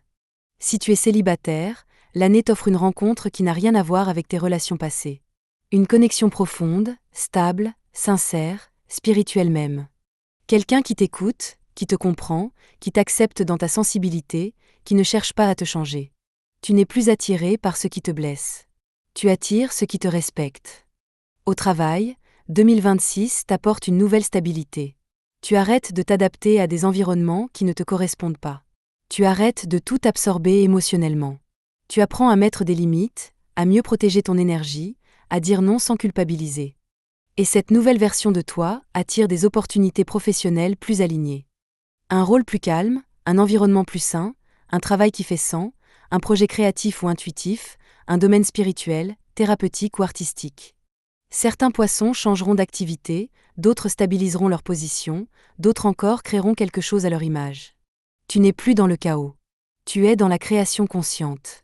Si tu es célibataire, l'année t'offre une rencontre qui n'a rien à voir avec tes relations passées. Une connexion profonde, stable, sincère, spirituelle même. Quelqu'un qui t'écoute, qui te comprend, qui t'accepte dans ta sensibilité, qui ne cherche pas à te changer. Tu n'es plus attiré par ce qui te blesse. Tu attires ce qui te respecte. Au travail, 2026 t'apporte une nouvelle stabilité. Tu arrêtes de t'adapter à des environnements qui ne te correspondent pas. Tu arrêtes de tout absorber émotionnellement. Tu apprends à mettre des limites, à mieux protéger ton énergie, à dire non sans culpabiliser. Et cette nouvelle version de toi attire des opportunités professionnelles plus alignées. Un rôle plus calme, un environnement plus sain, un travail qui fait sens, un projet créatif ou intuitif, un domaine spirituel, thérapeutique ou artistique. Certains poissons changeront d'activité, d'autres stabiliseront leur position, d'autres encore créeront quelque chose à leur image. Tu n'es plus dans le chaos. Tu es dans la création consciente.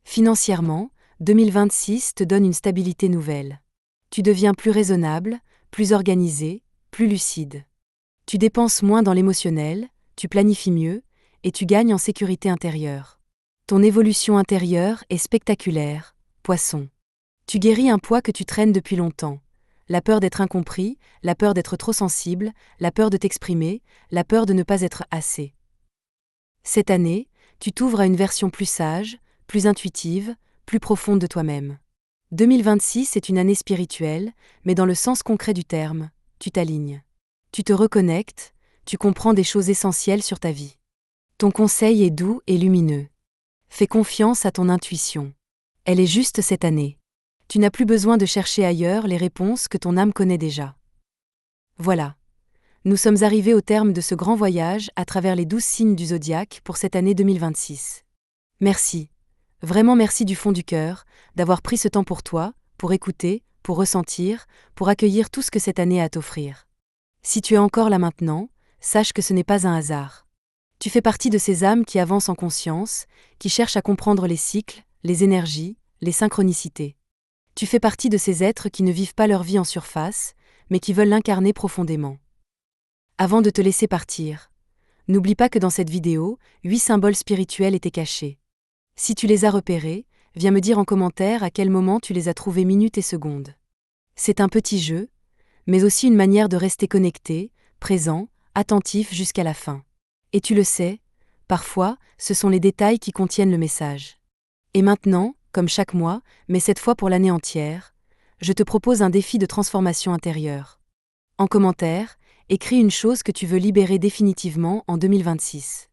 Financièrement, 2026 te donne une stabilité nouvelle. Tu deviens plus raisonnable, plus organisé, plus lucide. Tu dépenses moins dans l'émotionnel, tu planifies mieux, et tu gagnes en sécurité intérieure. Ton évolution intérieure est spectaculaire, Poisson. Tu guéris un poids que tu traînes depuis longtemps. La peur d'être incompris, la peur d'être trop sensible, la peur de t'exprimer, la peur de ne pas être assez. Cette année, tu t'ouvres à une version plus sage, plus intuitive, plus profonde de toi-même. 2026 est une année spirituelle, mais dans le sens concret du terme, tu t'alignes. Tu te reconnectes, tu comprends des choses essentielles sur ta vie. Ton conseil est doux et lumineux. Fais confiance à ton intuition. Elle est juste cette année. Tu n'as plus besoin de chercher ailleurs les réponses que ton âme connaît déjà. Voilà. Nous sommes arrivés au terme de ce grand voyage à travers les 12 signes du zodiaque pour cette année 2026. Merci. Vraiment merci du fond du cœur, d'avoir pris ce temps pour toi, pour écouter, pour ressentir, pour accueillir tout ce que cette année a à t'offrir. Si tu es encore là maintenant, sache que ce n'est pas un hasard. Tu fais partie de ces âmes qui avancent en conscience, qui cherchent à comprendre les cycles, les énergies, les synchronicités. Tu fais partie de ces êtres qui ne vivent pas leur vie en surface, mais qui veulent l'incarner profondément. Avant de te laisser partir, n'oublie pas que dans cette vidéo, 8 symboles spirituels étaient cachés. Si tu les as repérés, viens me dire en commentaire à quel moment tu les as trouvés minutes et secondes. C'est un petit jeu, mais aussi une manière de rester connecté, présent, attentif jusqu'à la fin. Et tu le sais, parfois, ce sont les détails qui contiennent le message. Et maintenant, comme chaque mois, mais cette fois pour l'année entière, je te propose un défi de transformation intérieure. En commentaire, écris une chose que tu veux libérer définitivement en 2026.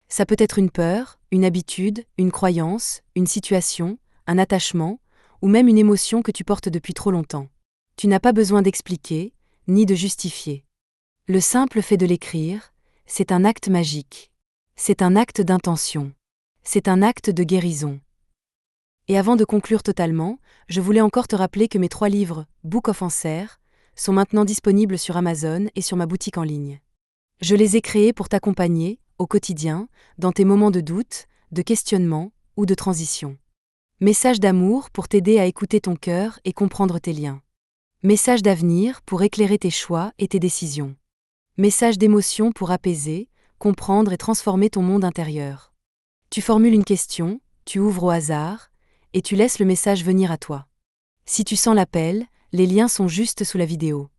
Ça peut être une peur, une habitude, une croyance, une situation, un attachement, ou même une émotion que tu portes depuis trop longtemps. Tu n'as pas besoin d'expliquer, ni de justifier. Le simple fait de l'écrire, c'est un acte magique. C'est un acte d'intention. C'est un acte de guérison. Et avant de conclure totalement, je voulais encore te rappeler que mes 3 livres, Book of Answers, sont maintenant disponibles sur Amazon et sur ma boutique en ligne. Je les ai créés pour t'accompagner, au quotidien, dans tes moments de doute, de questionnement ou de transition. Message d'amour pour t'aider à écouter ton cœur et comprendre tes liens. Message d'avenir pour éclairer tes choix et tes décisions. Message d'émotion pour apaiser, comprendre et transformer ton monde intérieur. Tu formules une question, tu ouvres au hasard, et tu laisses le message venir à toi. Si tu sens l'appel, les liens sont juste sous la vidéo.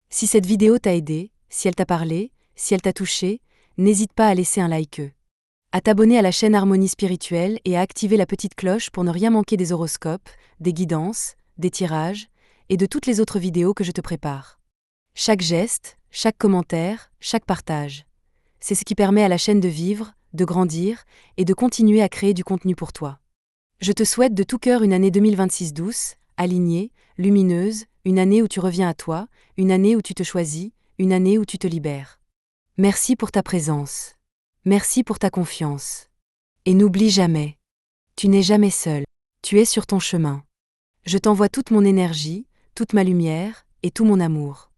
Si cette vidéo t'a aidé, si elle t'a parlé, si elle t'a touché, n'hésite pas à laisser un like, à t'abonner à la chaîne Harmonie Spirituelle et à activer la petite cloche pour ne rien manquer des horoscopes, des guidances, des tirages, et de toutes les autres vidéos que je te prépare. Chaque geste, chaque commentaire, chaque partage. C'est ce qui permet à la chaîne de vivre, de grandir, et de continuer à créer du contenu pour toi. Je te souhaite de tout cœur une année 2026 douce, alignée, lumineuse, une année où tu reviens à toi, une année où tu te choisis, une année où tu te libères. Merci pour ta présence. Merci pour ta confiance. Et n'oublie jamais, tu n'es jamais seul, tu es sur ton chemin. Je t'envoie toute mon énergie, toute ma lumière et tout mon amour.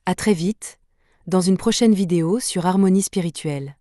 À très vite, dans une prochaine vidéo sur Harmonie Spirituelle.